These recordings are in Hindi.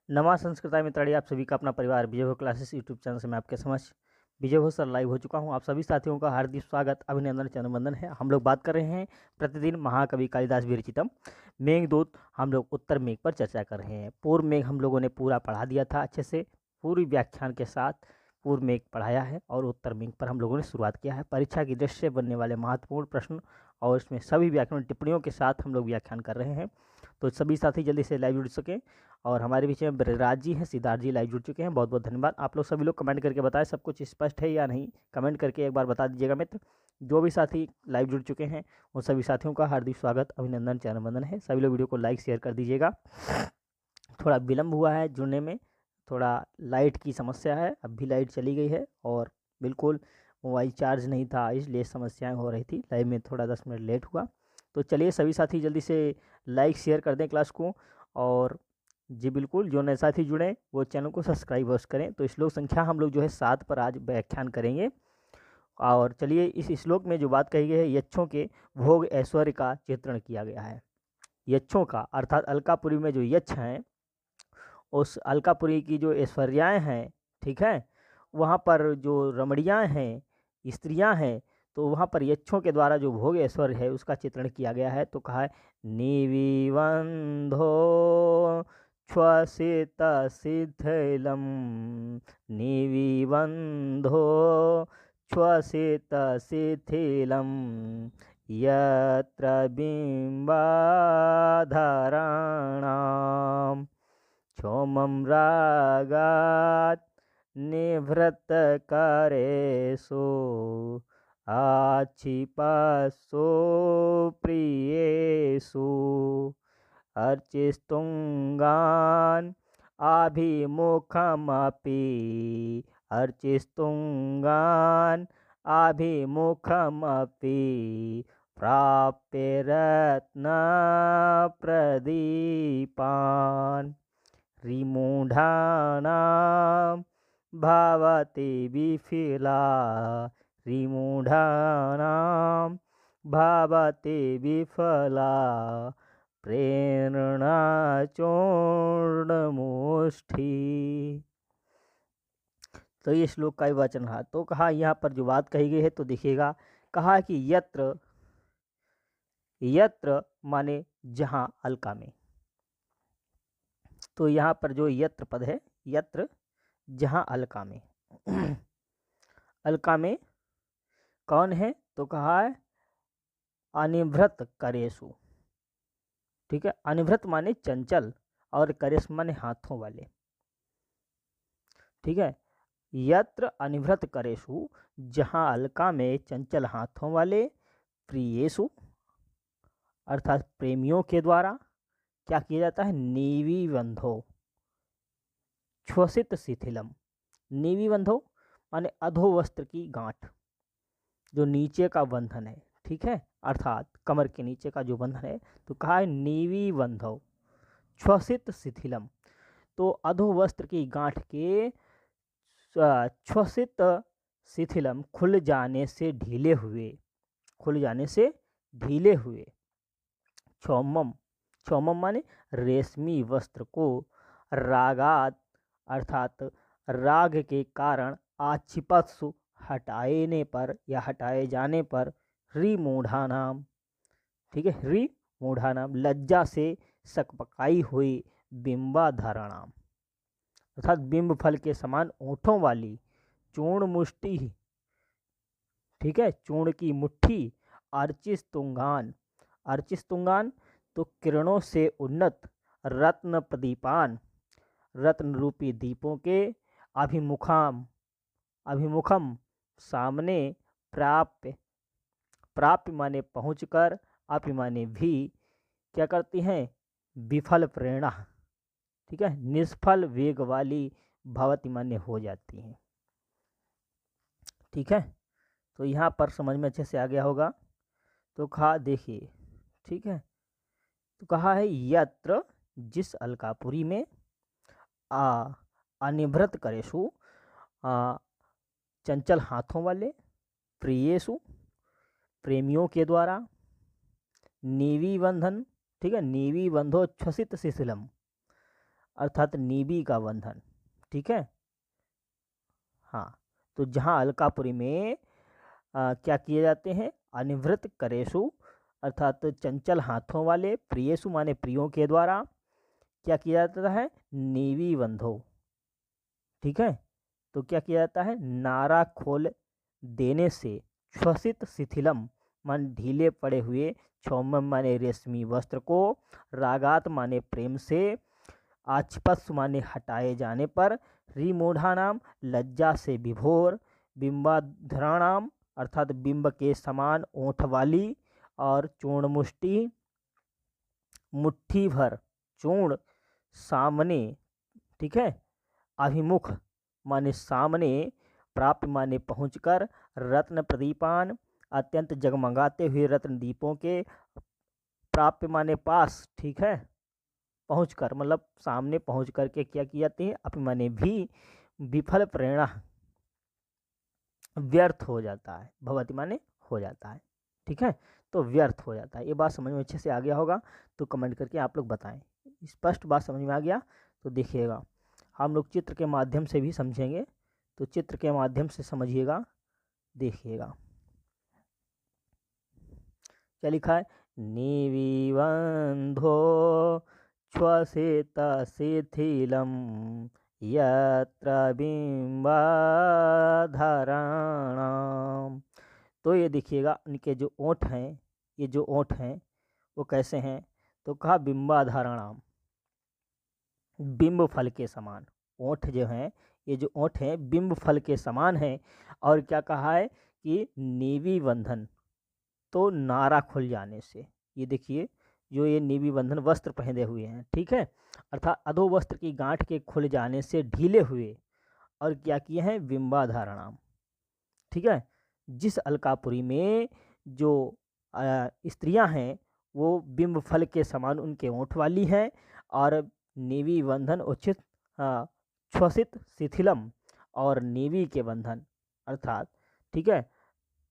नमा संस्कृताय मित्राणि, आप सभी का अपना परिवार विजय भोज क्लासेस यूट्यूब चैनल से मैं आपके समक्ष विजय भोज सर लाइव हो चुका हूं। आप सभी साथियों का हार्दिक स्वागत, अभिनंदन, चरणवंदन है। हम लोग बात कर रहे हैं प्रतिदिन महाकवि कालिदास विरचितम मेघदूत। हम लोग उत्तर मेघ पर चर्चा कर रहे हैं। पूर्व मेघ हम लोगों ने पूरा पढ़ा दिया था अच्छे से, पूरी व्याख्यान के साथ पूर्व मेघ पढ़ाया है और उत्तर मेघ पर हम लोगों ने शुरुआत किया है। परीक्षा की दृष्टि से बनने वाले महत्वपूर्ण प्रश्न और इसमें सभी व्याकरण टिप्पणियों के साथ हम लोग व्याख्यान कर रहे हैं। तो सभी साथी जल्दी से लाइव जुड़ सकें। और हमारे बीच में ब्रजराज जी हैं, सिद्धार्थ जी लाइव जुड़ चुके हैं। बहुत बहुत धन्यवाद। आप लोग सभी लोग कमेंट करके बताएं सब कुछ स्पष्ट है या नहीं, कमेंट करके एक बार बता दीजिएगा मित्र। जो भी साथी लाइव जुड़ चुके हैं उन सभी साथियों का हार्दिक स्वागत, अभिनंदन, चरणवंदन है। सभी लोग वीडियो को लाइक शेयर कर दीजिएगा। थोड़ा विलम्ब हुआ है जुड़ने में, थोड़ा लाइट की समस्या है, अब भी लाइट चली गई है और बिल्कुल मोबाइल चार्ज नहीं था, इसलिए समस्याएं हो रही थी। लाइव में थोड़ा 10 मिनट लेट हुआ। तो चलिए सभी साथी जल्दी से लाइक शेयर कर दें क्लास को। और जी बिल्कुल, जो नए साथी जुड़े वो चैनल को सब्सक्राइब अवश्य करें। तो श्लोक संख्या हम लोग जो है 7 पर आज व्याख्यान करेंगे। और चलिए, इस श्लोक में जो बात कही गई है, यक्षों के भोग ऐश्वर्य का चित्रण किया गया है। यक्षों का अर्थात अलकापुरी में जो यक्ष हैं, उस अलकापुरी की जो ऐश्वर्याएँ हैं, ठीक है, वहाँ पर जो रमणियाँ हैं, स्त्रियाँ हैं, तो वहाँ पर यक्षों के द्वारा जो भोग ऐश्वर्य है उसका चित्रण किया गया है। तो कहा है निविबन्धो श्वसित शिथिलं, निविबन्धो श्वसित शिथिलं, यत्र बिम्बाधराणां क्षोमं रागात् निभृतकरेषु आक्षिपत्सु प्रियेषु अर्चिस्तुङ्गान् आभिमुखमपि, अर्चिस्तुङ्गान् आभिमुखमपि प्राप्य रत्नप्रदीपान् रिमूढानां भवति विफला, रिमूढानां भवति विफला प्रेरणा चूर्णमुष्टि। तो ये श्लोक का वचन रहा। तो कहा यहाँ पर जो बात कही गई है, तो देखिएगा, कहा कि यत्र, यत्र माने जहाँ, अलका में। तो यहाँ पर जो यत्र पद है, यत्र जहाँ, अलका में। अलका में कौन है? तो कहा है अनिभृत करेशु, ठीक है। अनिभृत माने चंचल और करेश माने हाथों वाले, ठीक है। यत्र अनिभृत करेशु, जहाँ अलका में चंचल हाथों वाले, प्रियेशु अर्थात प्रेमियों के द्वारा क्या किया जाता है? निविबन्धो श्वसित शिथिलम। निविबन्धो माने अधोवस्त्र की गांठ, जो नीचे का बंधन है, ठीक है, अर्थात कमर के नीचे का जो बंधन है। तो कहा है निविबन्धो श्वसित शिथिलम, तो अधोवस्त्र की गांठ के श्वसित शिथिलम, खुल जाने से ढीले हुए, खुल जाने से ढीले हुए। क्षौमम, क्षौमम माने रेशमी वस्त्र को, रागात अर्थात राग के कारण, आक्षिपत्सु हटाने पर या हटाए जाने पर, रिमूढ़ानाम, ठीक है, रिमूढ़ानाम लज्जा से सकपकाई हुई, बिंबाधराणाम अर्थात बिंब फल के समान ओंठों वाली, चूर्ण मुष्टि, ठीक है, चूर्ण की मुट्ठी, अर्चिस्तुंगान, अर्चिस्तुंगान तो किरणों से उन्नत, रत्न प्रदीपान रत्न रूपी दीपों के, अभिमुखाम, अभिमुखम सामने, प्राप्य, प्राप्य माने पहुंचकर, अपि माने भी, क्या करती हैं? विफल प्रेरणा, ठीक है, निष्फल वेग वाली, भवती माने हो जाती हैं, ठीक है। तो यहाँ पर समझ में अच्छे से आ गया होगा। तो कहा देखिए, ठीक है, तो कहा है यत्र, जिस अलकापुरी में, अनिभृत करेशु चंचल हाथों वाले, प्रियेशु प्रेमियों के द्वारा, नीवी बंधन, ठीक है, नीवी बंधो छसित शिथिलम अर्थात नीवी का बंधन। ठीक है, हाँ। तो जहाँ अलकापुरी में क्या किए जाते हैं, अनिवृत करेशु अर्थात चंचल हाथों वाले, प्रियेशु माने प्रियों के द्वारा क्या किया जाता है, नीवी बंधो। ठीक है, तो क्या किया जाता है, नारा खोल देने से श्वसित शिथिलम मान ढीले पड़े हुए, क्षौमम माने रेशमी वस्त्र को, रागात माने प्रेम से, आच्छपस माने हटाए जाने पर, रिमूढ़ानाम लज्जा से विभोर, बिंबाधराणाम अर्थात बिंब के समान ओंठ वाली, और चूर्ण मुष्टि मुट्ठी भर चूर्ण सामने। ठीक है, अभिमुख माने सामने, प्राप्त माने पहुंचकर, रत्न प्रदीपान अत्यंत जगमगाते हुए रत्न दीपों के, प्राप्त माने पास। ठीक है, पहुंचकर मतलब सामने पहुंच करके क्या किया जाते हैं, अपने माने भी विफल प्रेरणा व्यर्थ हो जाता है, भवती माने हो जाता है। ठीक है, तो व्यर्थ हो जाता है। ये बात समझ में अच्छे से आ गया होगा तो कमेंट करके आप लोग बताएं। स्पष्ट बात समझ में आ गया तो देखिएगा, हम लोग चित्र के माध्यम से भी समझेंगे, तो चित्र के माध्यम से समझिएगा। देखिएगा क्या लिखा है, निविबंधो श्वसित शिथिलम यत्र बिंबाधराणाम। तो ये देखिएगा, इनके जो ओंठ हैं, ये जो ओंठ हैं वो कैसे हैं, तो कहा बिंबाधराणाम, बिंब फल के समान। ओंठ जो हैं, ये जो ओंठ हैं बिंब फल के समान हैं। और क्या कहा है कि नीवी बंधन, तो नारा खुल जाने से, ये देखिए जो ये नीवी बंधन वस्त्र पहने हुए हैं। ठीक है, अर्थात अधो वस्त्र की गांठ के खुल जाने से ढीले हुए, और क्या किए हैं, बिंबाधारणाम। ठीक है, जिस अलकापुरी में जो स्त्रियां हैं वो बिंब फल के समान उनके ओंठ वाली हैं, और नीवी बंधन उचित श्वसित शिथिलम, और नीवी के बंधन अर्थात, ठीक है,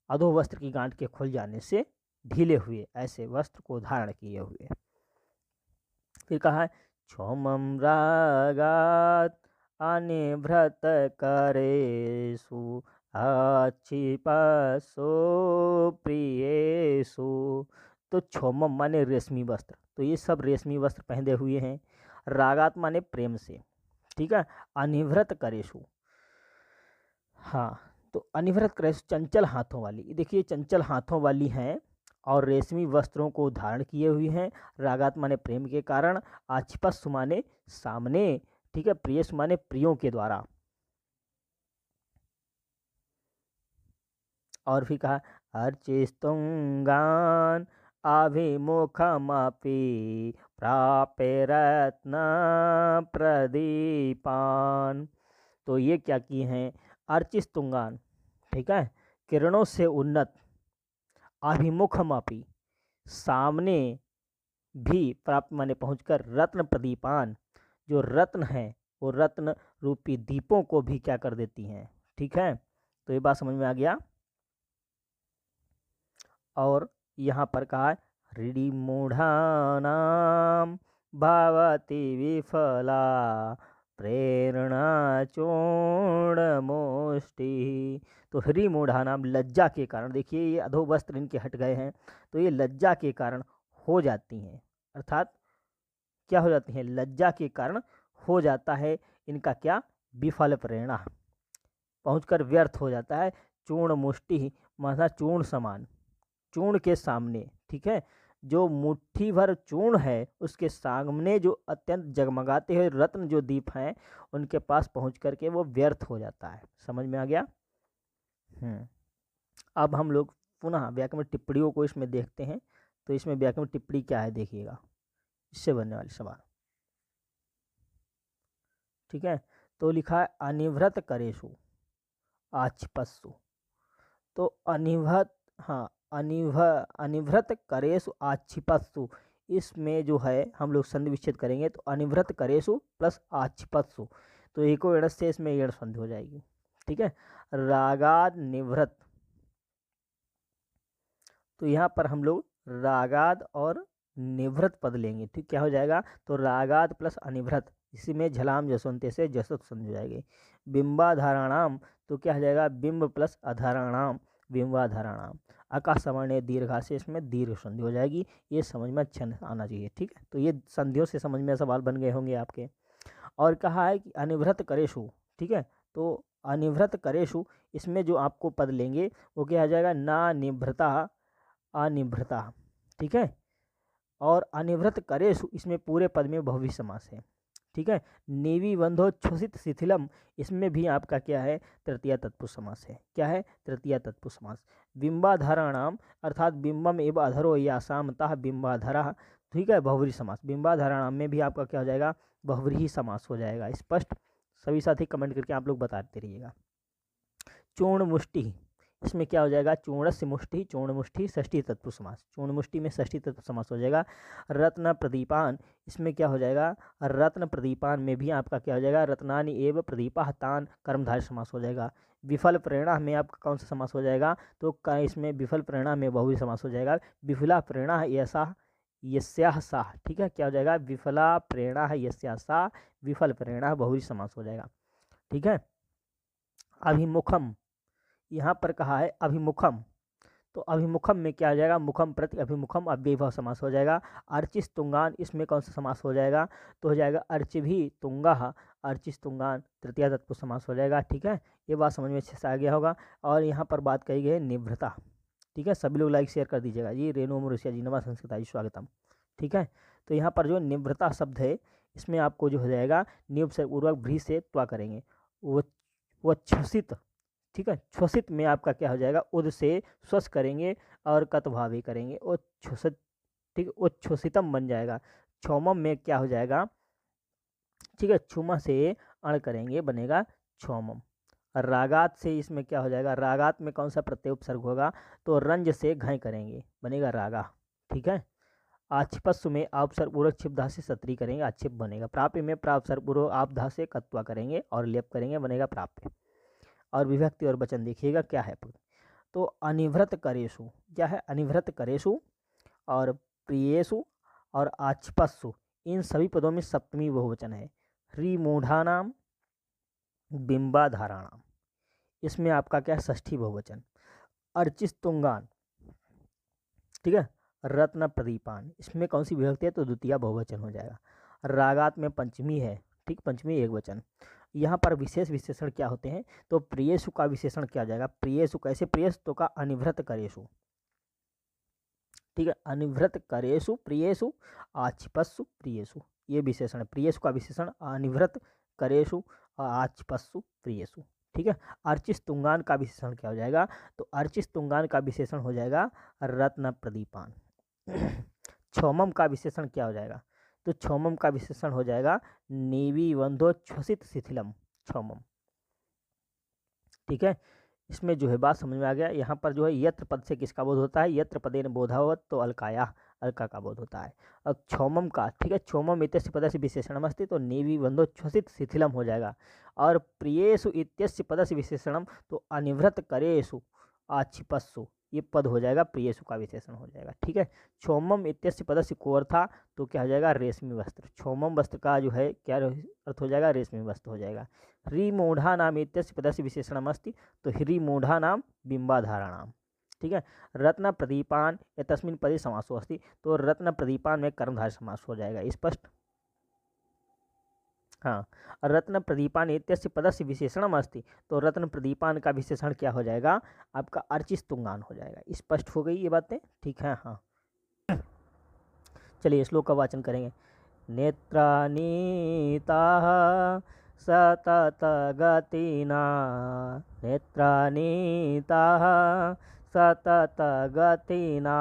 अधो वस्त्र की गांठ के खुल जाने से ढीले हुए, ऐसे वस्त्र को धारण किए हुए। फिर कहा है, क्षौमम रागात अनिभृत करेषु आक्षिपसो प्रियेषु। तो क्षौमम माने रेशमी वस्त्र, तो ये सब रेशमी वस्त्र पहने हुए हैं। रागात माने प्रेम से। ठीक है, अनिभृत करेषु, हाँ, तो अनिभृत करेषु चंचल हाथों वाली, देखिए चंचल हाथों वाली हैं और रेशमी वस्त्रों को धारण किए हुए हैं। रागात माने प्रेम के कारण, आक्षिपस माने सामने। ठीक है, प्रियस माने प्रियों के द्वारा। और फिर कहा, अर्चिस्तुंगान अभिमुखमपि प्राप्य रत्न प्रदीपान। तो ये क्या किए हैं, अर्चिस्तुंगान, ठीक है, किरणों से उन्नत, अभिमुखमपि सामने भी, प्राप्त माने पहुंचकर, रत्न प्रदीपान जो रत्न है वो रत्न रूपी दीपों को भी क्या कर देती हैं। ठीक है, तो ये बात समझ में आ गया। और यहाँ पर कहा है, हृदि मूढ़ानाम भवति विफला प्रेरणा चूर्णमुष्टि। तो हृदि मूढ़ानाम लज्जा के कारण, देखिए ये अधो वस्त्र इनके हट गए हैं, तो ये लज्जा के कारण हो जाती हैं, अर्थात क्या हो जाती हैं, लज्जा के कारण हो जाता है इनका क्या, विफल प्रेरणा, पहुंचकर व्यर्थ हो जाता है। चूर्ण मुष्टि माना चूर्ण समान, चूर्ण के सामने। ठीक है, जो मुट्ठी भर चूर्ण है उसके सामने जो अत्यंत जगमगाते हुए रत्न जो दीप हैं उनके पास पहुंच करके वो व्यर्थ हो जाता है। समझ में आ गया। अब हम लोग पुनः व्याकरण टिप्पणियों को इसमें देखते हैं। तो इसमें व्याकरण टिप्पणी क्या है देखिएगा, इससे बनने वाले सवाल। ठीक है, तो लिखा है, अनिभृत करेशु आक्षिपस्सु। तो अनिभृत, हाँ, अनिभृत करेशु आक्षिपत्सु, इसमें जो है हम लोग संधि विच्छेद करेंगे तो अनिभृत करेशु प्लस आक्षिपत्सु, तो एको एड़स से इसमें एड़ संधि हो जाएगी। ठीक है, रागाद निभृत, तो यहाँ पर हम लोग रागाद और निभृत पद लेंगे। ठीक, क्या हो जाएगा, तो रागाद प्लस अनिभृत, इसी में झलाम जसवंते से जसत संधि हो जाएगी। बिंबाधाराणाम तो क्या हो जाएगा, बिंब प्लस अधाराणाम, बिंबाधाराणाम। आकाश सवर्ण दीर्घा से इसमें दीर्घ संधि हो जाएगी। ये समझ में अच्छा आना चाहिए, ठीक है। तो ये संधियों से समझ में सवाल बन गए होंगे आपके। और कहा है कि अनिवृत करेशु, ठीक है। तो अनिवृत करेशु इसमें जो आपको पद लेंगे वो क्या आ जाएगा, ना निभृता अनिभृता, ठीक है। और अनिवृत करेशु इसमें पूरे पद में बहुव्रीहि समास है, ठीक है। नेवी बंधोच्छ्वसित शिथिलम इसमें भी आपका क्या है, तृतीया तत्पुरुष समास है। क्या है, तृतीया तत्पुरुष समास। बिंबाधाराणाम अर्थात बिंबम एव अधरो या सामतः बिंबाधरा, ठीक है, बहुव्रीहि समास। बिंबाधाराणाम में भी आपका क्या हो जाएगा, बहुव्रीहि समास हो जाएगा। स्पष्ट, सभी साथी कमेंट करके आप लोग बताते रहिएगा। चूर्ण मुष्टि इसमें क्या हो जाएगा, चूर्णस्य मुष्टि, चूर्ण मुष्टि षष्ठी तत्पुरुष समास। चूर्ण मुष्टि में षष्ठी तत्पुरुष समास हो जाएगा। रत्न प्रदीपान इसमें क्या हो जाएगा, रत्न प्रदीपान में भी आपका क्या हो जाएगा, रत्नानि एव प्रदीपा तान कर्मधारय समास हो जाएगा। विफल प्रेरणा में आपका कौन सा समास हो जाएगा, तो इसमें विफल प्रेरणा में बहुव्रीहि समास हो जाएगा। विफला प्रेरणा ऐसा यस्याह सा, ठीक है। क्या हो जाएगा, विफला प्रेरणा है यस्याह सा, विफल प्रेरणा बहुव्रीहि समास हो जाएगा, ठीक है। अभिमुखम यहाँ पर कहा है अभिमुखम, तो अभिमुखम में क्या आ जाएगा, मुखम प्रति अभिमुखम अव्ययीभाव समास हो जाएगा। अर्चिस तुंगान इसमें कौन सा समास हो जाएगा, तो हो जाएगा अर्चिभि तुंगा, अर्चिस तुंगान तृतीया तत्पुरुष समास हो जाएगा, ठीक है। ये बात समझ में अच्छे से आ गया होगा। और यहाँ पर बात कही गई है निभृता, ठीक है। सभी लोग लाइक शेयर कर दीजिएगा जी। रेणु मुरुसिया जी नवा संस्कृत जी स्वागतम, ठीक है। तो यहाँ पर जो निभृता शब्द है इसमें आपको जो हो जाएगा नियुक्त से पूर्वक भ्री से त्वा करेंगे, वो छुसित, ठीक है। छ्वसित में आपका क्या हो जाएगा, उद से स्वस्थ करेंगे और कतभावी करेंगे, वो छुसित, ठीक है, वो छुसितम बन जाएगा। क्षौमम में क्या हो जाएगा, ठीक है, छुमा से अण करेंगे बनेगा क्षौमम। रागात से इसमें क्या हो जाएगा, रागात में कौन सा प्रत्यय उपसर्ग होगा, तो रंज से घय करेंगे बनेगा रागा, ठीक है। आक्षिपस्सु में आपसर्ग पूर्वक छिप धा से सत्री करेंगे, आक्षिप बनेगा। प्राप्य में प्राप्सर्ग पूर्वक आप धा से कत्वा करेंगे और लेप करेंगे बनेगा प्राप्य। और विभक्ति और वचन देखिएगा क्या है। तो अनिवृत करेशु क्या है, अनिवृत करेशु और प्रियेशु और आक्षिपस्सु इन सभी पदों में सप्तमी बहुवचन है। ह्रीमूढ़ानाम बिंबाधाराणाम इसमें आपका क्या है, षष्ठी बहुवचन। अर्चिस्तुंगान, ठीक है, रत्न प्रदीपान इसमें कौन सी विभक्ति है, तो द्वितीय बहुवचन हो जाएगा। रागात में पंचमी है, ठीक, पंचमी एक वचन। यहाँ पर विशेष विशेषण क्या होते हैं, तो प्रियेशु का विशेषण क्या जाएगा, प्रियेशु कैसे, प्रियेशु का अनिवृत करेशु, ठीक है, अनिवृत करेशु प्रियेशु आक्षिपस्सु प्रियेशु, ये विशेषण है। प्रियेशु का विशेषण अनिवृत करेशु और आक्षिपस्सु प्रियेशु, ठीक है। अर्चिस तुंगान का विशेषण क्या हो जाएगा, तो अर्चिस तुंगान का विशेषण हो जाएगा रत्न प्रदीपान। क्षौमम का विशेषण क्या हो जाएगा, तो क्षौमम का विशेषण हो जाएगा नेवी बंधोच्छ्वसित शिथिलम क्षौमम, ठीक है। इसमें जो है बात समझ में आ गया। यहाँ पर जो है यत्र पद से किसका बोध होता है, यत्र पदेन बोधावत, तो अलकाया अलका का बोध होता है। अब क्षौमम का, ठीक है, क्षौमम इत्यस्य पदस्य विशेषणम अस्ति, तो नेवी बंधोच्छ्वसित शिथिलम हो जाएगा। और प्रियेषु इत्यस्य पदस्य विशेषणम, तो अनिवृत करेषु आक्षिपस्सु ये पद हो जाएगा, प्रियेषु का विशेषण हो जाएगा, ठीक है। क्षौमम इत्यस्य पदस्य कोअर्था, तो क्या हो जाएगा, रेशमी वस्त्र। क्षौमम वस्त्र का जो है क्या अर्थ हो जाएगा, रेशमी वस्त्र हो जाएगा। ह्रीमूढ़ा नाम इत्यस्य पदस्य विशेषणम अस्ति, तो ह्रीमूढ़ा नाम बिंबाधाराणाम, ठीक है। रत्न प्रदीपान या तस्मिन् पदे समासो अस्ति, तो रत्न प्रदीपान में कर्मधारय समास हो जाएगा, स्पष्ट। हाँ, रत्न प्रदीपान इत्यस्य पदस्य विशेषणम अस्ति, तो रत्न प्रदीपान का विशेषण क्या हो जाएगा, आपका अर्चिस्तुंगान हो जाएगा। स्पष्ट हो गई ये बातें, ठीक है। हाँ, चलिए श्लोक का वाचन करेंगे। नेत्रानीताः सतत गतिना, नेत्रानीताः सतत गतिना,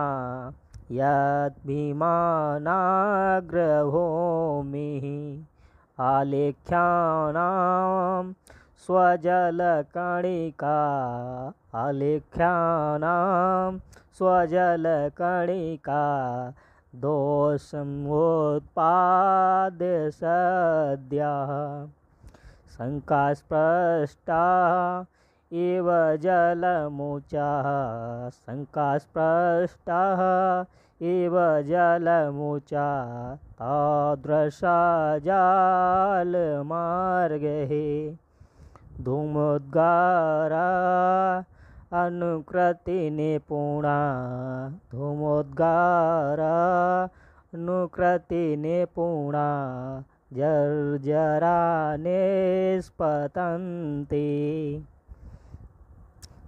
यद्भिमानाग्रभूमिः आलेख्यानां स्वजलकणिका, आलेख्यानां स्वजलकणिका दोषमुत्पाद्य सद्यः, शङ्कास्पष्टा इव जलमुचाः, शङ्कास्पष्टाः इव जलमुचा अदृशा जाल मार्गे धूमोद्गारा अनुकृति निपुणा धूमोद्गारा अनुकृति निपुणा जर्जरा निष्पतन्ति।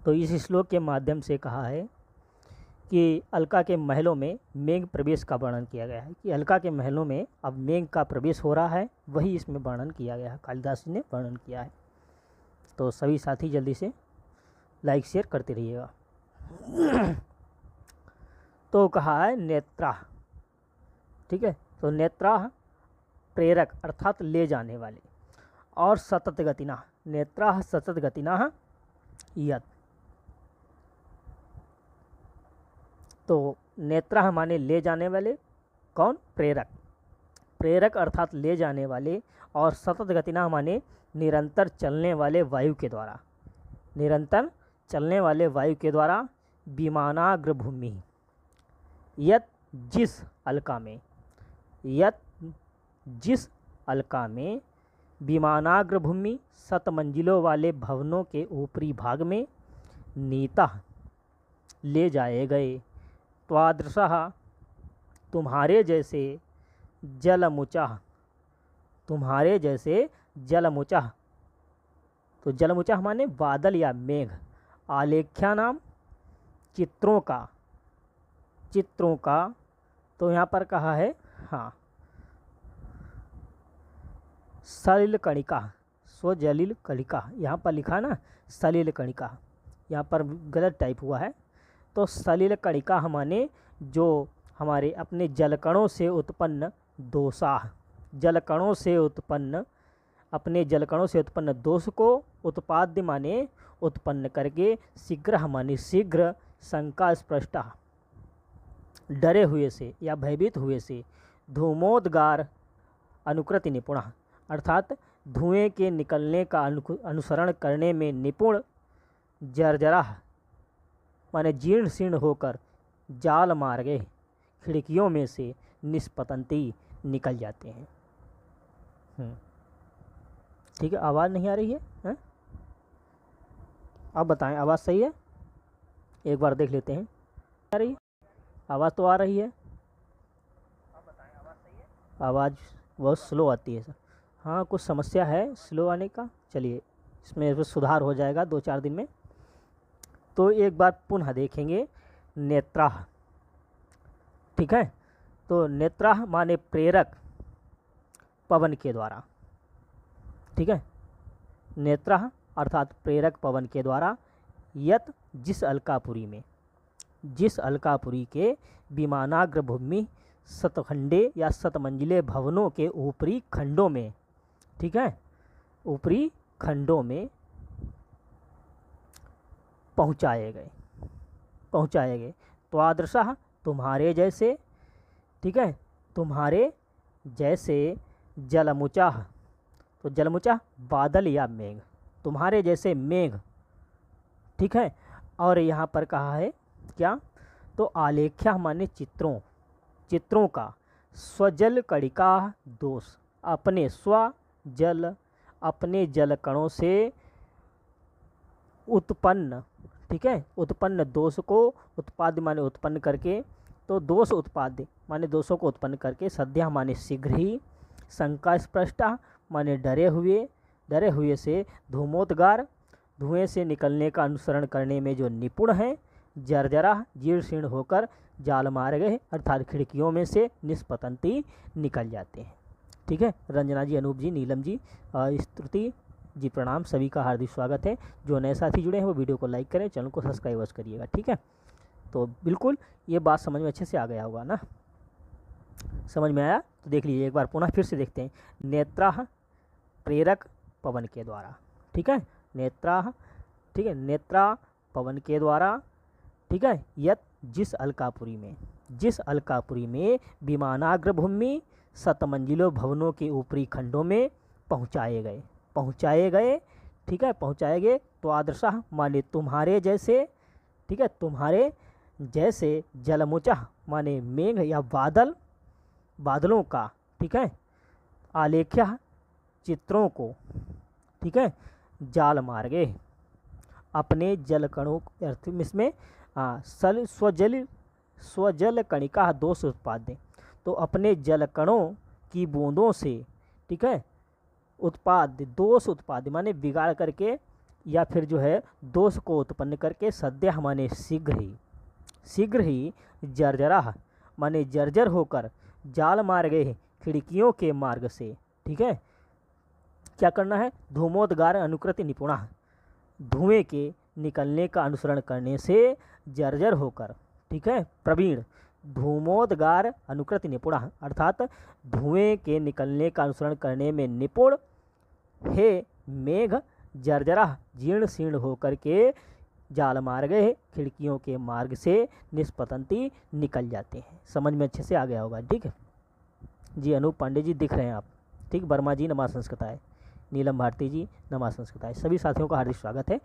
तो इस श्लोक के माध्यम से कहा है कि अलका के महलों में मेघ प्रवेश का वर्णन किया गया है कि अलका के महलों में अब मेघ का प्रवेश हो रहा है, वही इसमें वर्णन किया गया है, कालिदास जी ने वर्णन किया है। तो सभी साथी जल्दी से लाइक शेयर करते रहिएगा। तो कहा है नेत्रा, ठीक है। तो नेत्रा प्रेरक अर्थात ले जाने वाले, और सतत गतिना, नेत्रा सतत गतिना यत। तो नेत्रा माने ले जाने वाले, कौन? प्रेरक। प्रेरक अर्थात ले जाने वाले, और सतत गतिना माने निरंतर चलने वाले वायु के द्वारा, निरंतर चलने वाले वायु के द्वारा। विमानाग्र भूमि, यत जिस अलका में, यत जिस अलका में, विमानाग्र भूमि सतमंजिलों वाले भवनों के ऊपरी भाग में, नीता ले जाए गए, त्वादृशः तुम्हारे जैसे, जलमुचाह तुम्हारे जैसे, जलमुचाह। तो जलमुचाह माने बादल या मेघ। आलेख्या नाम चित्रों का, चित्रों का। तो यहाँ पर कहा है, हाँ, सलिल कणिका, स्वजलिल कणिका, यहाँ पर लिखा ना सलिल कणिका, यहाँ पर गलत टाइप हुआ है। तो सलिल कणिका माने जो हमारे अपने जलकणों से उत्पन्न दोषा, जलकणों से उत्पन्न, अपने जलकणों से उत्पन्न दोष को उत्पाद्य माने उत्पन्न करके, शीघ्र माने शीघ्र, शंका स्पष्टा डरे हुए से या भयभीत हुए से, धूमोद्गार अनुकृति निपुण अर्थात धुएं के निकलने का अनुसरण करने में निपुण, जर्जरा माने जीर्ण शीर्ण होकर, जाल मार्गे खिड़कियों में से, निष्पतंती निकल जाते हैं। ठीक है, आवाज़ नहीं आ रही है? आप बताएं, आवाज़ सही है? एक बार देख लेते हैं। आ रही है आवाज़? तो आ रही है। आवाज़ बहुत स्लो आती है सर। हाँ, कुछ समस्या है स्लो आने का। चलिए, इसमें सुधार हो जाएगा 2-4 दिन में। तो एक बार पुनः देखेंगे नेत्रा, ठीक है। तो नेत्रा माने प्रेरक पवन के द्वारा, ठीक है। नेत्रा अर्थात प्रेरक पवन के द्वारा, यत जिस अलकापुरी में, जिस अलकापुरी के, विमानाग्र भूमि सतखंडे या सतमंजिले भवनों के ऊपरी खंडों में, ठीक है, ऊपरी खंडों में पहुँचाए गए, पहुँचाए गए। तो आदर्शः तुम्हारे जैसे, ठीक है, तुम्हारे जैसे, जलमुचाह। तो जलमुचाह बादल या मेघ, तुम्हारे जैसे मेघ, ठीक है। और यहाँ पर कहा है क्या? तो आलेख्या माने चित्रों, चित्रों का, स्वजल कणिका दोष, अपने स्वजल, अपने जल कणों से उत्पन्न, ठीक है, उत्पन्न दोष को, उत्पाद्य माने उत्पन्न करके, तो दोष उत्पाद्य माने दोषों को उत्पन्न करके, सद्या माने शीघ्र ही, शंका स्पष्टा माने डरे हुए, डरे हुए से, धूमोद्गार धुएं से निकलने का अनुसरण करने में जो निपुण हैं, जर्जरा जीर्ण शीर्ण होकर, जाल मार गए अर्थात खिड़कियों में से, निष्पतंती निकल जाते हैं। ठीक है, रंजना जी, अनूप जी, नीलम जी, स्तुति जी, प्रणाम, सभी का हार्दिक स्वागत है। जो नए साथी जुड़े हैं वो वीडियो को लाइक करें, चैनल को सब्सक्राइब करिएगा। ठीक है, तो बिल्कुल ये बात समझ में अच्छे से आ गया होगा ना, समझ में आया? तो देख लीजिए एक बार पुनः फिर से देखते हैं। नेत्रा प्रेरक पवन के द्वारा, ठीक है, नेत्रा, ठीक है, नेत्रा पवन के द्वारा, ठीक है, यत जिस अलकापुरी में, जिस अलकापुरी में विमानाग्र भूमि सतमंजिलों भवनों के ऊपरी खंडों में पहुँचाए गए, पहुँचाए गए, ठीक है, पहुँचाए गए। तो आदर्शः माने तुम्हारे जैसे, ठीक है, तुम्हारे जैसे, जलमुचा माने मेघ या बादल, बादलों का, ठीक है, आलेख्य चित्रों को, ठीक है, जाल मार्गे अपने जल कणों अर्थ इसमें स्वजल कणिका दोष उत्पाद्य, तो अपने जल कणों की बूंदों से, ठीक है, उत्पाद्य दोष उत्पाद्य माने बिगाड़ करके या फिर जो है दोष को उत्पन्न करके, सद्य माने शीघ्र ही जर्जरा माने जर्जर होकर जाल मार गए खिड़कियों के मार्ग से, ठीक है। क्या करना है, धूमोद्गार अनुकृति निपुणा, धुएं के निकलने का अनुसरण करने से जर्जर होकर, ठीक है, प्रवीण, धूमोद्गार अनुकृति निपुणा अर्थात धुएं के निकलने का अनुसरण करने में निपुण हे मेघ जर्जरा जीर्ण शीर्ण होकर के जाल मार गए खिड़कियों के मार्ग से निष्पतंती निकल जाते हैं। समझ में अच्छे से आ गया होगा, ठीक है जी। अनूप पांडे जी दिख रहे हैं आप, ठीक। वर्मा जी नमा संस्कृताय, नीलम भारती जी नमा संस्कृताय, सभी साथियों का हार्दिक स्वागत है।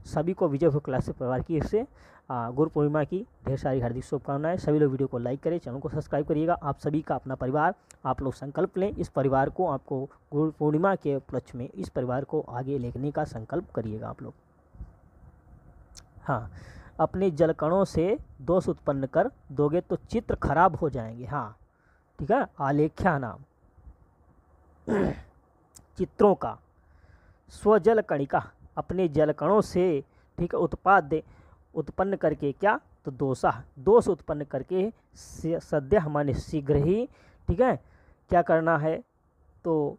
सभी को विजय भोग क्लासेस परिवार की ओर से गुरु पूर्णिमा की ढेर सारी हार्दिक शुभकामनाएं। सभी लोग वीडियो को लाइक करें, चैनल को सब्सक्राइब करिएगा। आप सभी का अपना परिवार, आप लोग संकल्प लें, इस परिवार को आपको गुरु पूर्णिमा के उपलक्ष्य में इस परिवार को आगे लेने का संकल्प करिएगा आप लोग। हाँ, अपने जलकणों से दोष उत्पन्न कर दोगे तो चित्र खराब हो जाएंगे। हाँ, ठीक है, आलेख्या नाम चित्रों का स्वजल कणिका अपने जलकणों से, ठीक है, उत्पन्न करके क्या, तो दोष उत्पन्न करके सद्य माने शीघ्र ही, ठीक है, क्या करना है, तो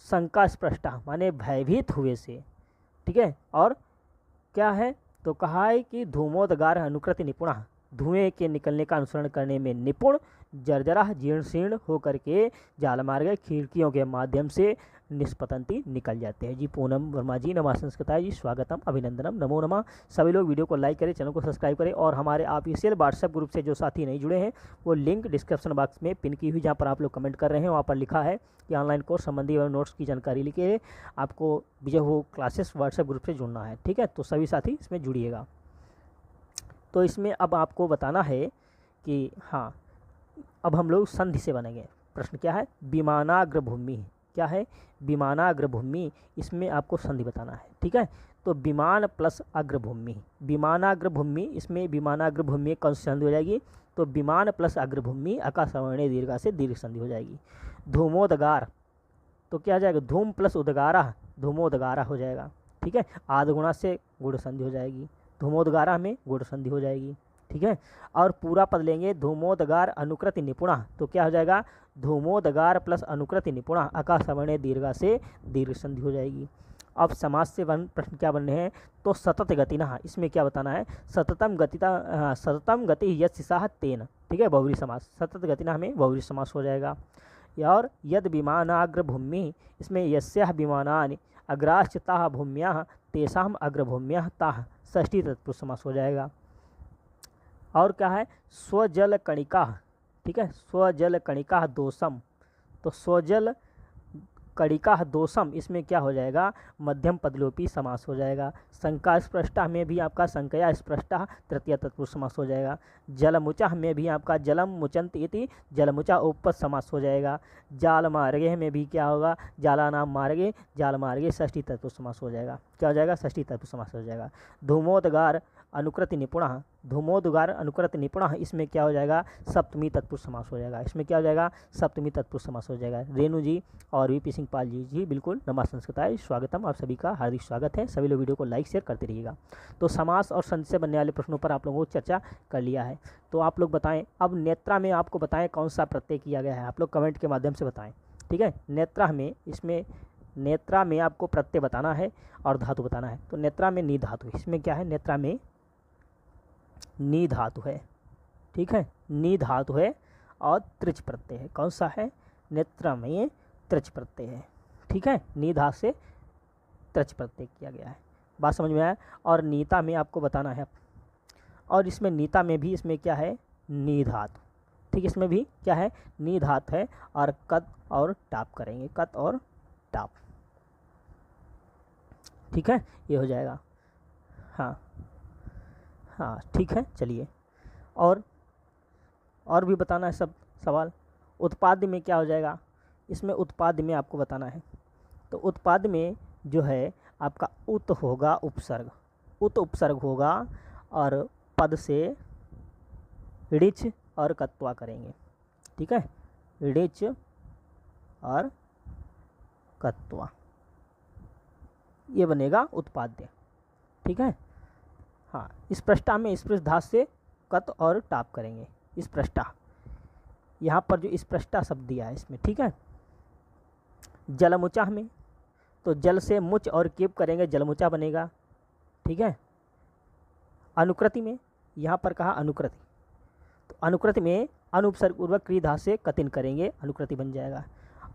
शंका स्पष्टा माने भयभीत हुए से, ठीक है, और क्या है, तो कहा है कि धूमोद्गार अनुकृति निपुणा, धुएं के निकलने का अनुसरण करने में निपुण, जर्जरा जीर्ण शीर्ण होकर के जाल मार्ग खिड़कियों के माध्यम से निष्पतंती निकल जाते हैं जी। पूनम वर्मा जी नमा संस्कृताय जी, स्वागतम अभिनंदनम नमो नमः। सभी लोग वीडियो को लाइक करें, चैनल को सब्सक्राइब करें, और हमारे ऑफिशियल व्हाट्सएप ग्रुप से जो साथी नहीं जुड़े हैं वो लिंक डिस्क्रिप्शन बॉक्स में पिन की हुई, जहाँ पर आप लोग कमेंट कर रहे हैं वहाँ पर लिखा है कि ऑनलाइन कोर्स संबंधी एवं नोट्स की जानकारी लिखे आपको विजय भोग क्लासेस व्हाट्सएप ग्रुप से जुड़ना है, ठीक है। तो सभी साथी इसमें जुड़िएगा। तो इसमें अब आपको बताना है कि हाँ, अब हम लोग संधि से बनेंगे। प्रश्न क्या है, विमानाग्र भूमि, क्या है, विमानाग्र भूमि, इसमें आपको संधि बताना है, ठीक है। तो विमान प्लस अग्रभूमि, विमानाग्र भूमि, इसमें विमानाग्र भूमि कौन सी संधि हो जाएगी, तो विमान प्लस अग्रभूमि आकाशवर्णीय दीर्घा से दीर्घ संधि हो जाएगी। धूमोद्गार, तो क्या हो जाएगा, धूम प्लस उद्गारा, धूमोद्गारा हो जाएगा, ठीक है। आधगुणा से गुण संधि हो जाएगी, धूमोद्गारा में गुण संधि हो जाएगी, ठीक है। और पूरा पद लेंगे, धूमोद्गार अनुकृति निपुणा, तो क्या हो जाएगा, धूमोद्गार प्लस अनुकृति निपुणा आकाशवर्णीय दीर्घा से दीर्घ संधि हो जाएगी। अब समास से प्रश्न क्या बन रहे हैं, तो सतत गतिना, इसमें क्या बताना है, सततम गति यस्याः तेन, ठीक है, बहुव्रीहि समास, सतत गतिना में बहुव्रीहि समास हो जाएगा। और यद विमानाग्र भूमि, इसमें यस्याः विमानानि अग्राश्च ताः भूम्याः तेषाम् अग्रभूम्याः ताः, षष्ठी तत्पुरुष समास हो जाएगा। और क्या है, स्वजल कणिका, ठीक है, स्वजल कणिका दोषम, तो स्वजल कणिका दोषम, इसमें क्या हो जाएगा, मध्यम पदलोपी समास हो जाएगा। शंका स्पृष्टा में भी आपका शंकया स्पृष्टा तृतीय तत्पुरुष समास हो जाएगा। जलमुचा में भी आपका जलम मुचंत इति जलमुचा उपपद समास हो जाएगा। जाल मार्गे में भी क्या होगा, जाला नाम मार्गे, जाल मार्गे षष्ठी तत्पुरुष समास हो जाएगा। क्या हो जाएगा, षष्ठी तत्पुरुष समास हो जाएगा। धूमोद्गार अनुकृति निपुणः, धूमोद्गार अनुकृति निपुणः, इसमें क्या हो जाएगा, सप्तमी तत्पुरुष समास हो जाएगा। इसमें क्या हो जाएगा, सप्तमी तत्पुरुष समास हो जाएगा। रेणु जी और वीपी सिंह पाल जी बिल्कुल नमा संस्कृताय, स्वागतम, आप सभी का हार्दिक स्वागत है। सभी लोग वीडियो को लाइक शेयर करते रहिएगा। तो समास और संधि से बनने वाले प्रश्नों पर आप लोगों को चर्चा कर लिया है। तो आप लोग बताएं, अब नेत्रा में आपको बताएं कौन सा प्रत्यय किया गया है, आप लोग कमेंट के माध्यम से बताएं, ठीक है। नेत्रा में, इसमें नेत्रा में आपको प्रत्यय बताना है और धातु बताना है। तो नेत्रा में नी धातु, इसमें क्या है, नेत्रा में नी धातु है, ठीक है, नी धातु है और त्रिच प्रत्यय है। कौन सा है, नेत्रा में त्रिच प्रत्यय है, ठीक है, नी धातु से त्रिच प्रत्यय किया गया है। बात समझ में आया। और नीता में आपको बताना है, और इसमें नीता में भी इसमें क्या है, नी धातु, ठीक, इसमें भी क्या है, नी धातु है, और कत और टाप करेंगे, कत और टाप, ठीक है, ये हो जाएगा। हाँ हाँ, ठीक है, चलिए। और भी बताना है सब सवाल। उत्पाद्य में क्या हो जाएगा, इसमें उत्पाद्य में आपको बताना है। तो उत्पाद्य में जो है आपका उत होगा उपसर्ग, उत उपसर्ग होगा और पद से ऋच और कत्वा करेंगे। ठीक है, ऋच और कत्वा, ये बनेगा उत्पाद्य। ठीक है, हाँ, इस पृष्ठा में स्पृश धातु से कत और टाप करेंगे। इस पृष्ठा, यहाँ पर जो इस पृष्ठा शब्द दिया है इसमें। ठीक है, जलमुचा में तो जल से मुच और केप करेंगे, जलमुचा बनेगा। ठीक है, अनुकृति में यहाँ पर कहा अनुकृति, तो अनुकृति में अनुपसर्ग पूर्वक क्रिया धातु से कतिन करेंगे, अनुकृति बन जाएगा।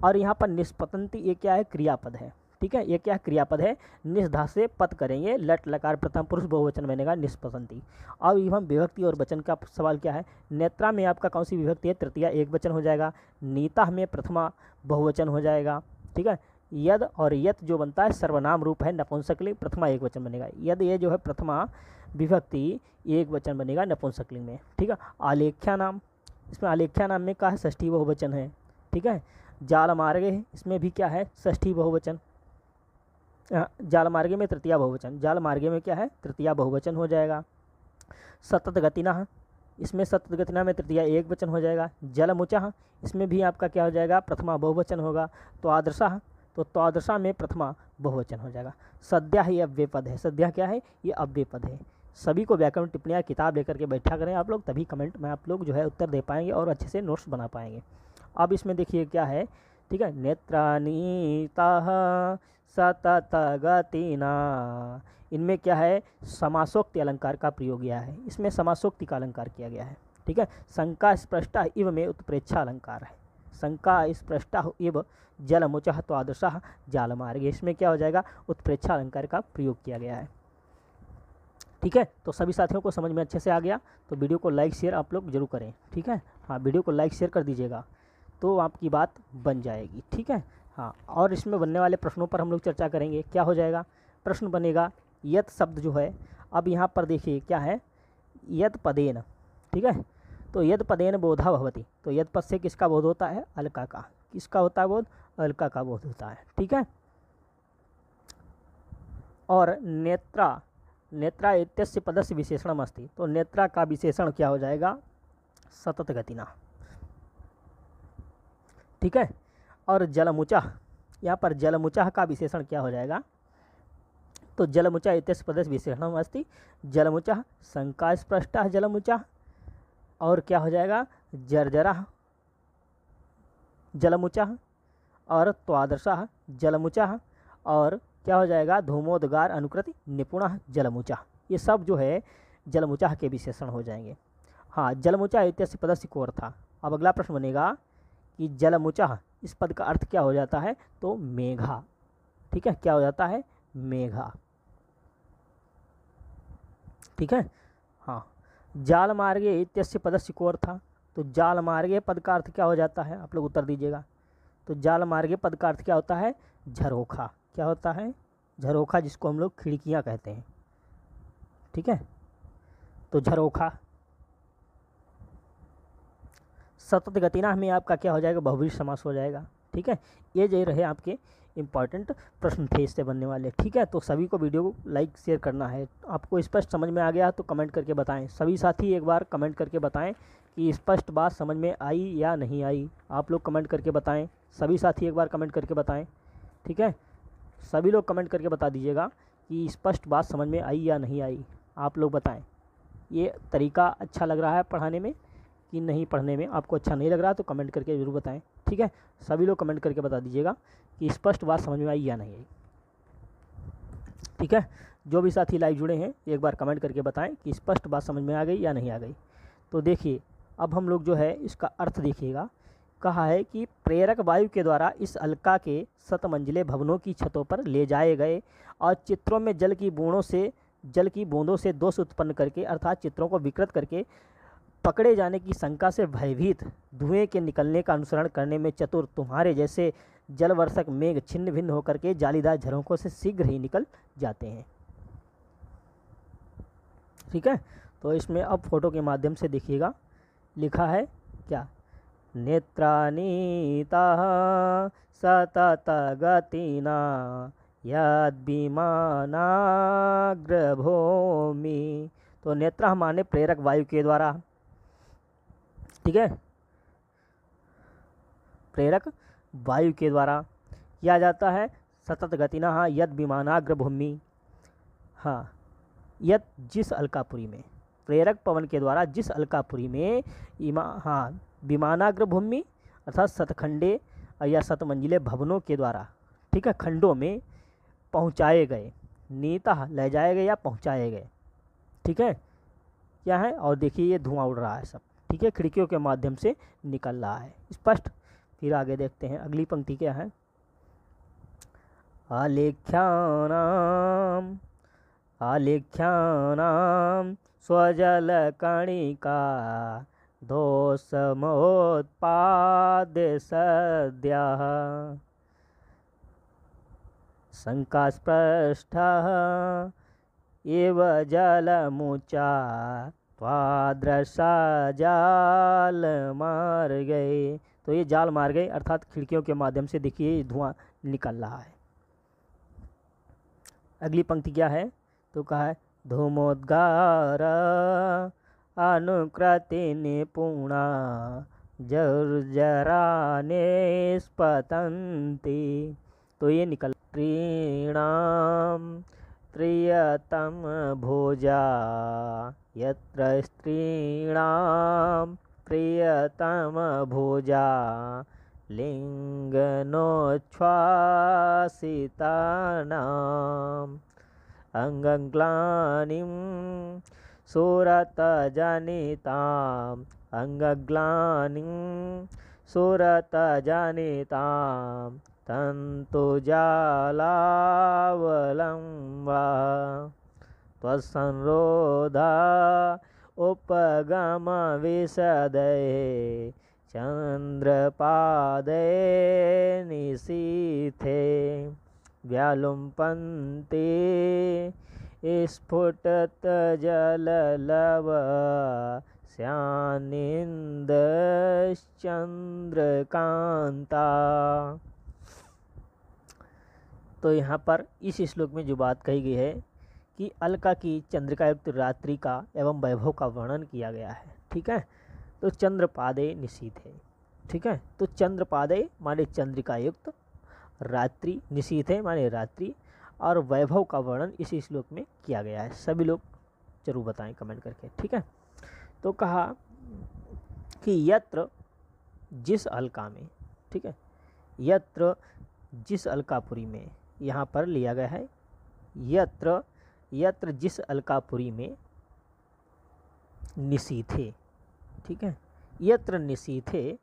और यहाँ पर निष्पतंती, ये क्या है, क्रियापद है। ठीक है, ये क्या क्रियापद है, निस धातु से पद करेंगे, लट लकार प्रथम पुरुष बहुवचन बनेगा निष्पतंती। अब एवं विभक्ति और वचन का सवाल क्या है, नेत्रा में आपका कौन सी विभक्ति है, तृतीया एक वचन हो जाएगा। नीता में प्रथमा बहुवचन हो जाएगा। ठीक है, यद और यत जो बनता है सर्वनाम रूप है, नपुंसकलिंग, प्रथमा एक वचन बनेगा। यद ये जो है प्रथमा विभक्ति एक वचन बनेगा नपुंसकलिंग में। ठीक है, आलेख्या नाम, इसमें आलेख्या नाम में क्या है, षष्ठी बहुवचन है। ठीक है, जाल मार्गे है, इसमें भी क्या है, षष्ठी बहुवचन। जाल मार्गे में तृतीया बहुवचन, जाल मार्गे में क्या है, तृतीया बहुवचन हो जाएगा। सतत गतिना, इसमें सतत गतिना में तृतीया एक वचन हो जाएगा। जलमुचा, इसमें भी आपका क्या हो जाएगा, प्रथमा बहुवचन होगा। तो आदर्शा, तो त्वादशा में प्रथमा बहुवचन हो जाएगा। सद्या ही अव्यय पद है, सद्या क्या है, ये अव्यय पद है। सभी को व्याकरण टिप्पणियाँ किताब लेकर के बैठा करें आप लोग, तभी कमेंट में आप लोग जो है उत्तर दे पाएंगे और अच्छे से नोट्स बना पाएंगे। अब इसमें देखिए क्या है, ठीक है, नेत्रानीता सतत गतिना, इनमें क्या है, समासोक्ति अलंकार का प्रयोग किया है, इसमें समासोक्ति का अलंकार किया गया है। ठीक है, शंका स्पृष्टा इव में उत्प्रेक्षा अलंकार है, शंका स्पृष्टा इव जलमुचः त्वादशः जालमार्गे, इसमें क्या हो जाएगा, उत्प्रेक्षा अलंकार का प्रयोग किया गया है। ठीक है, तो सभी साथियों को समझ में अच्छे से आ गया, तो वीडियो को लाइक शेयर आप लोग जरूर करें। ठीक है, हाँ, वीडियो को लाइक शेयर कर दीजिएगा तो आपकी बात बन जाएगी। ठीक है, हाँ, और इसमें बनने वाले प्रश्नों पर हम लोग चर्चा करेंगे। क्या हो जाएगा, प्रश्न बनेगा यत शब्द जो है, अब यहाँ पर देखिए क्या है, यत पदेन। ठीक है, तो यद पदेन बोधा भवति, तो यद पद से किसका बोध होता है, अलका का, किसका होता है बोध, अलका का बोध होता है। ठीक है, और नेत्रा, नेत्रा इत्यस्य पदस्य विशेषणम अस्ति, तो नेत्रा का विशेषण क्या हो जाएगा, सतत गतिना। ठीक है, और जलमुचा, यहाँ पर जलमुचा का विशेषण क्या हो जाएगा, तो जलमुचा इत्यस्य पदस्य विशेषणम अस्ति, जलमुचा शंका स्पृष्टा जलमुचा, और क्या हो जाएगा, जर्जरा जलमुचा, और त्वादशा जलमुचा, और क्या हो जाएगा, धूमोदगार अनुकृति निपुण जलमुचा, ये सब जो है जलमुचा के विशेषण हो जाएंगे। हाँ, जलमुचा इत्यस्य पदस्य को अर्थ था। अब अगला प्रश्न बनेगा कि जलमुचा, इस पद का अर्थ क्या हो जाता है, तो मेघा। ठीक है, क्या हो जाता है, मेघा। ठीक है, हाँ, जाल मार्गे इत्यस्य पदस्य को अर्थ था, तो जाल मार्गे पद का अर्थ क्या हो जाता है, आप लोग उत्तर दीजिएगा। तो जाल मार्गे पद का अर्थ क्या होता है, झरोखा। क्या होता है, झरोखा, जिसको हम लोग खिड़कियाँ कहते हैं। ठीक है, तो झरोखा। सतत गतिना में आपका क्या हो जाएगा, बहुब्रीहि समास हो जाएगा। ठीक है, ये जो रहे आपके इंपॉर्टेंट प्रश्न थे इससे बनने वाले। ठीक है, तो सभी को वीडियो को लाइक शेयर करना है। आपको स्पष्ट समझ में आ गया तो कमेंट करके बताएं। सभी साथी एक बार कमेंट करके बताएं कि स्पष्ट बात समझ में आई या नहीं आई। आप लोग कमेंट करके बताएं, सभी साथी एक बार कमेंट करके बताएं। ठीक है, सभी लोग कमेंट करके बता दीजिएगा कि स्पष्ट बात समझ में आई या नहीं आई। आप लोग बताएं, ये तरीका अच्छा लग रहा है पढ़ाने में कि नहीं, पढ़ने में आपको अच्छा नहीं लग रहा तो कमेंट करके ज़रूर बताएं। ठीक है, सभी लोग कमेंट करके बता दीजिएगा कि स्पष्ट बात समझ में आई या नहीं आई। ठीक है, जो भी साथी लाइव जुड़े हैं एक बार कमेंट करके बताएं कि स्पष्ट बात समझ में आ गई या नहीं आ गई। तो देखिए, अब हम लोग जो है इसका अर्थ देखिएगा। कहा है कि प्रेरक वायु के द्वारा इस अलका के शतमंजिले भवनों की छतों पर ले जाए गए और चित्रों में जल की बूंदों से दोष उत्पन्न करके, अर्थात चित्रों को विकृत करके पकड़े जाने की शंका से भयभीत धुएं के निकलने का अनुसरण करने में चतुर तुम्हारे जैसे जलवर्षक मेघ छिन्न भिन्न होकर के जालीदार झरोखों से शीघ्र ही निकल जाते हैं। ठीक है, तो इसमें अब फोटो के माध्यम से देखिएगा, लिखा है क्या, नेत्रानीतः सततगतिना यद्विमानाग्रभूमि। तो नेत्र माने प्रेरक वायु के द्वारा, ठीक है, प्रेरक वायु के द्वारा किया जाता है। सतत गतिना हाँ यद विमानाग्रभूमि, हाँ यद जिस अलकापुरी में, प्रेरक पवन के द्वारा जिस अलकापुरी में हाँ विमानाग्रभूमि अर्थात सतखंडे या सतमंजिले भवनों के द्वारा, ठीक है, खंडों में पहुंचाए गए, नीता ले जाए गए या पहुंचाए गए, ठीक है, क्या है। और देखिए ये धुआं उड़ रहा है सब, ठीक है, खिड़कियों के माध्यम से निकल रहा है स्पष्ट। फिर आगे देखते हैं अगली पंक्ति क्या है। आलेख्यानाम आलेख्यानाम स्वजलकणिका दोषमोत्पाद्य सद्यः शङ्कास्पृष्टः एव जलमुचा त्वादृशा जाल मार गए। तो ये जाल मार गए अर्थात खिड़कियों के माध्यम से देखिए धुआं निकल रहा है। अगली पंक्ति क्या है, तो कहा है धूमोद्गार अनुकृति निपुणा जर्जरा निष्पतन्ति। तो ये निकल स्त्रीणाम त्रियतम भोजा यत्र स्त्रीणाम प्रियतम भोजा लिंगनोच्छ्वासितानाम अंगग्लानिं सुरतजनिताम् अंगग्लानिं सुरतजनिताम् तन्तुजालावलम्बा त्वत्संरोधा उपगम विशदये चंद्रपादे निशीथे व्यालुम्पन्ते स्फुटत जललव स्यानिंदश्चंद्रकांता। तो यहाँ पर इस श्लोक में जो बात कही गई है कि अलका की चंद्रिका युक्त रात्रि का एवं वैभव का वर्णन किया गया है, ठीक है। तो चंद्रपादे निशीथ है, ठीक है। तो चंद्रपादे माने चंद्रिका युक्त, रात्रि निशीथे माने रात्रि, और वैभव का वर्णन इसी श्लोक में किया गया है। सभी लोग जरूर बताएं कमेंट करके, ठीक है। तो कहा कि यत्र जिस अलका में, ठीक है, यत्र जिस अलकापुरी में, यहाँ पर लिया गया है यत्र, यत्र जिस अलकापुरी में निशीथे, ठीक है, यत्र निशीथे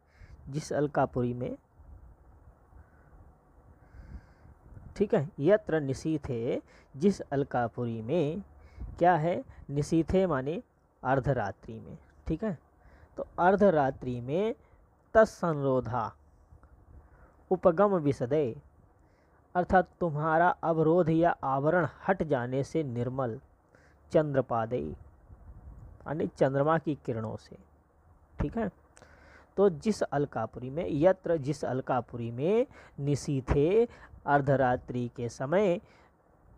जिस अलकापुरी में, ठीक है, यत्र निशीथे जिस अलकापुरी में, क्या है, निशीथे माने अर्धरात्रि में, ठीक है। तो अर्धरात्रि में तत्संरोधा उपगम विशदय अर्थात तुम्हारा अवरोध या आवरण हट जाने से निर्मल चंद्रपादे यानी चंद्रमा की किरणों से, ठीक है। तो जिस अलकापुरी में, यत्र जिस अलकापुरी में निशीथे अर्धरात्रि के समय,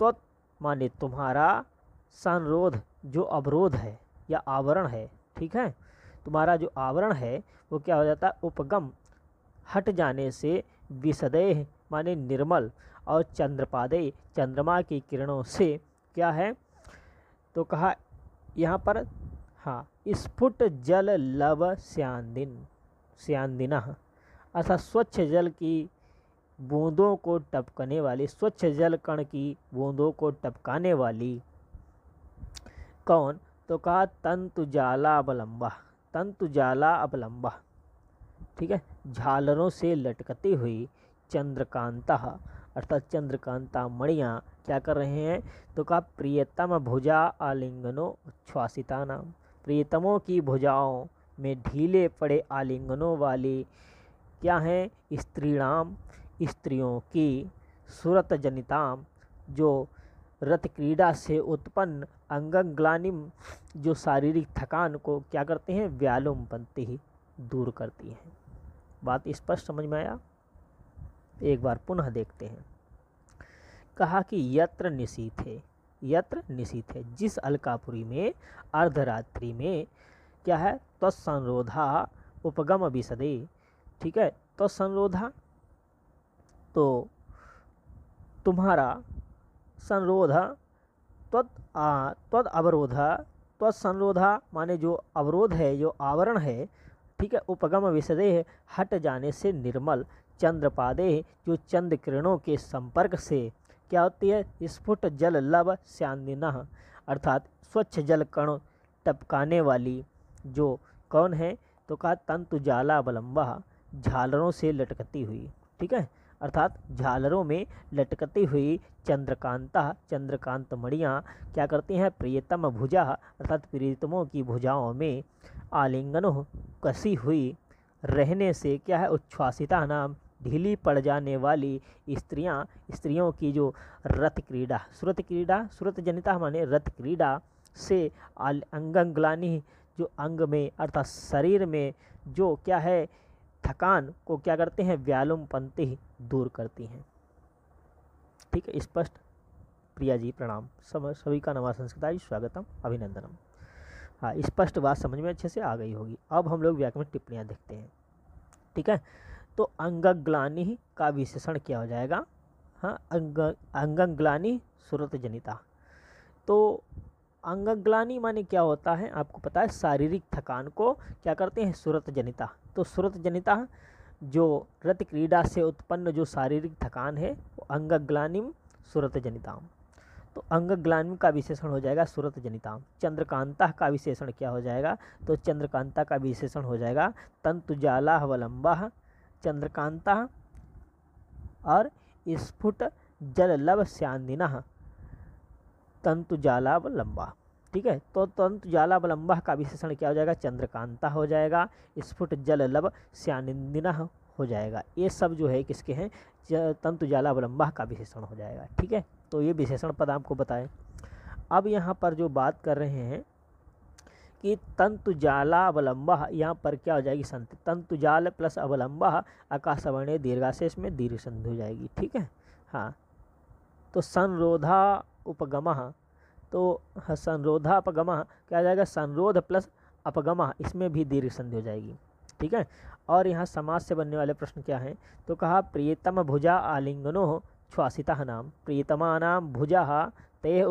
तो माने तुम्हारा संरोध जो अवरोध है या आवरण है, ठीक है, तुम्हारा जो आवरण है वो क्या हो जाता है, उपगम हट जाने से, विशदय माने निर्मल, और चंद्रपादे चंद्रमा की किरणों से क्या है। तो कहा यहाँ पर हाँ स्फुट जल लव स्यांदिन, स्यांदिना अर्थात स्वच्छ जल की बूंदों को टपकने वाली, स्वच्छ जल कण की बूंदों को टपकाने वाली कौन, तो कहा तंतुजाला अवलंबा, तंतुजाला अवलंबा, ठीक है, झालरों से लटकती हुई चंद्रकांता अर्थात चंद्रकांता मणियाँ क्या कर रहे हैं, तो कहा प्रियतम भुजा आलिंगनों उच्छ्वासिता नाम, प्रियतमों की भुजाओं में ढीले पड़े आलिंगनों वाली क्या हैं, स्त्रीणाम स्त्रियों की, सुरत जनिताम जो रत क्रीड़ा से उत्पन्न, अंगग्लानिम जो शारीरिक थकान को क्या करते हैं, व्यालुम बनती ही दूर करती हैं, बात स्पष्ट समझ में आया? एक बार पुनः देखते हैं। कहा कि यत्र निशीथे, यत्र निशीथे, जिस अलकापुरी में अर्धरात्रि में क्या है, तत्संरोधा उपगम विशदे, ठीक है, तत्संरोधा तो तुम्हारा संरोधा, त्वद अवरोधा, त्वत्संरोधा माने जो अवरोध है, जो आवरण है, ठीक है, उपगम विशदे है, हट जाने से निर्मल, चंद्रपादे जो चंद्र किरणों के संपर्क से क्या होती है, स्फुट जल लव स्यान्दिनः, अर्थात स्वच्छ जल कण टपकाने वाली जो कौन है, तो कहा तंतु जाला अवलंबा, झालरों से लटकती हुई, ठीक है, अर्थात झालरों में लटकती हुई चंद्रकांता, चंद्रकांत मणियाँ क्या करती हैं, प्रियतम भुजा, अर्थात प्रियतमों की भुजाओं में आलिंगनों कसी हुई रहने से क्या है, उच्छ्वासिता नाम ढीली पड़ जाने वाली स्त्रियां, स्त्रियों की जो रथ क्रीड़ा, श्रुत क्रीड़ा, श्रुत जनिता माने रथ क्रीड़ा से अंगंग्लानि, जो अंग में अर्थात शरीर में जो क्या है थकान को क्या करते हैं, व्यालुम पंथी दूर करती हैं। ठीक है, स्पष्ट? प्रिया जी प्रणाम, सभी का नवा संस्कृता जी स्वागतम अभिनंदनम। हाँ, स्पष्ट बात समझ में अच्छे से आ गई होगी। अब हम लोग व्याकरण टिप्पणियाँ देखते हैं। ठीक है, तो अंगग्लानि का विशेषण क्या हो जाएगा? हाँ, अंगग्लानि सुरत जनिता। तो अंगग्लानि माने क्या होता है, आपको पता है, शारीरिक थकान को क्या करते हैं, सुरत जनिता। तो सुरत जनिता जो रत क्रीड़ा से उत्पन्न जो शारीरिक थकान है वो अंगग्लानिम सुरत जनिताम। तो अंगग्लानिम का विशेषण हो जाएगा सुरत जनिताम। चंद्रकांता का विशेषण क्या हो जाएगा? तो चंद्रकांता का विशेषण हो जाएगा तंतुजाला अवलंबा, चंद्रकांता और स्फुट जललव स्यान्दिनः तंतुजालावलंबा। ठीक है, तो तंतुजालावलंबा का विशेषण क्या हो जाएगा? चंद्रकांता हो जाएगा, स्फुट जललव स्यान्दिनः हो जाएगा। ये सब जो है किसके हैं? तंतुजालावलंबा का विशेषण हो जाएगा। ठीक है, तो ये विशेषण पद आपको बताएं। अब यहाँ पर जो बात कर रहे हैं कि तंतुजालावलंबा, यहाँ पर क्या हो जाएगी? संत तंतुजाल प्लस अवलंबा आकाशवर्णे दीर्घाशेष में दीर्घ संधि हो जाएगी। ठीक है, हाँ, तो संरोधा उपगमः, तो संरोधा अपगमः क्या हो जाएगा? संरोध प्लस अपगमः, इसमें भी दीर्घ संधि हो जाएगी। ठीक है, और यहाँ समास से बनने वाले प्रश्न क्या हैं? तो कहा प्रियतम भुजा आलिंगनो उच्छ्वासिता नाम, प्रियतमा नाम भुजा ते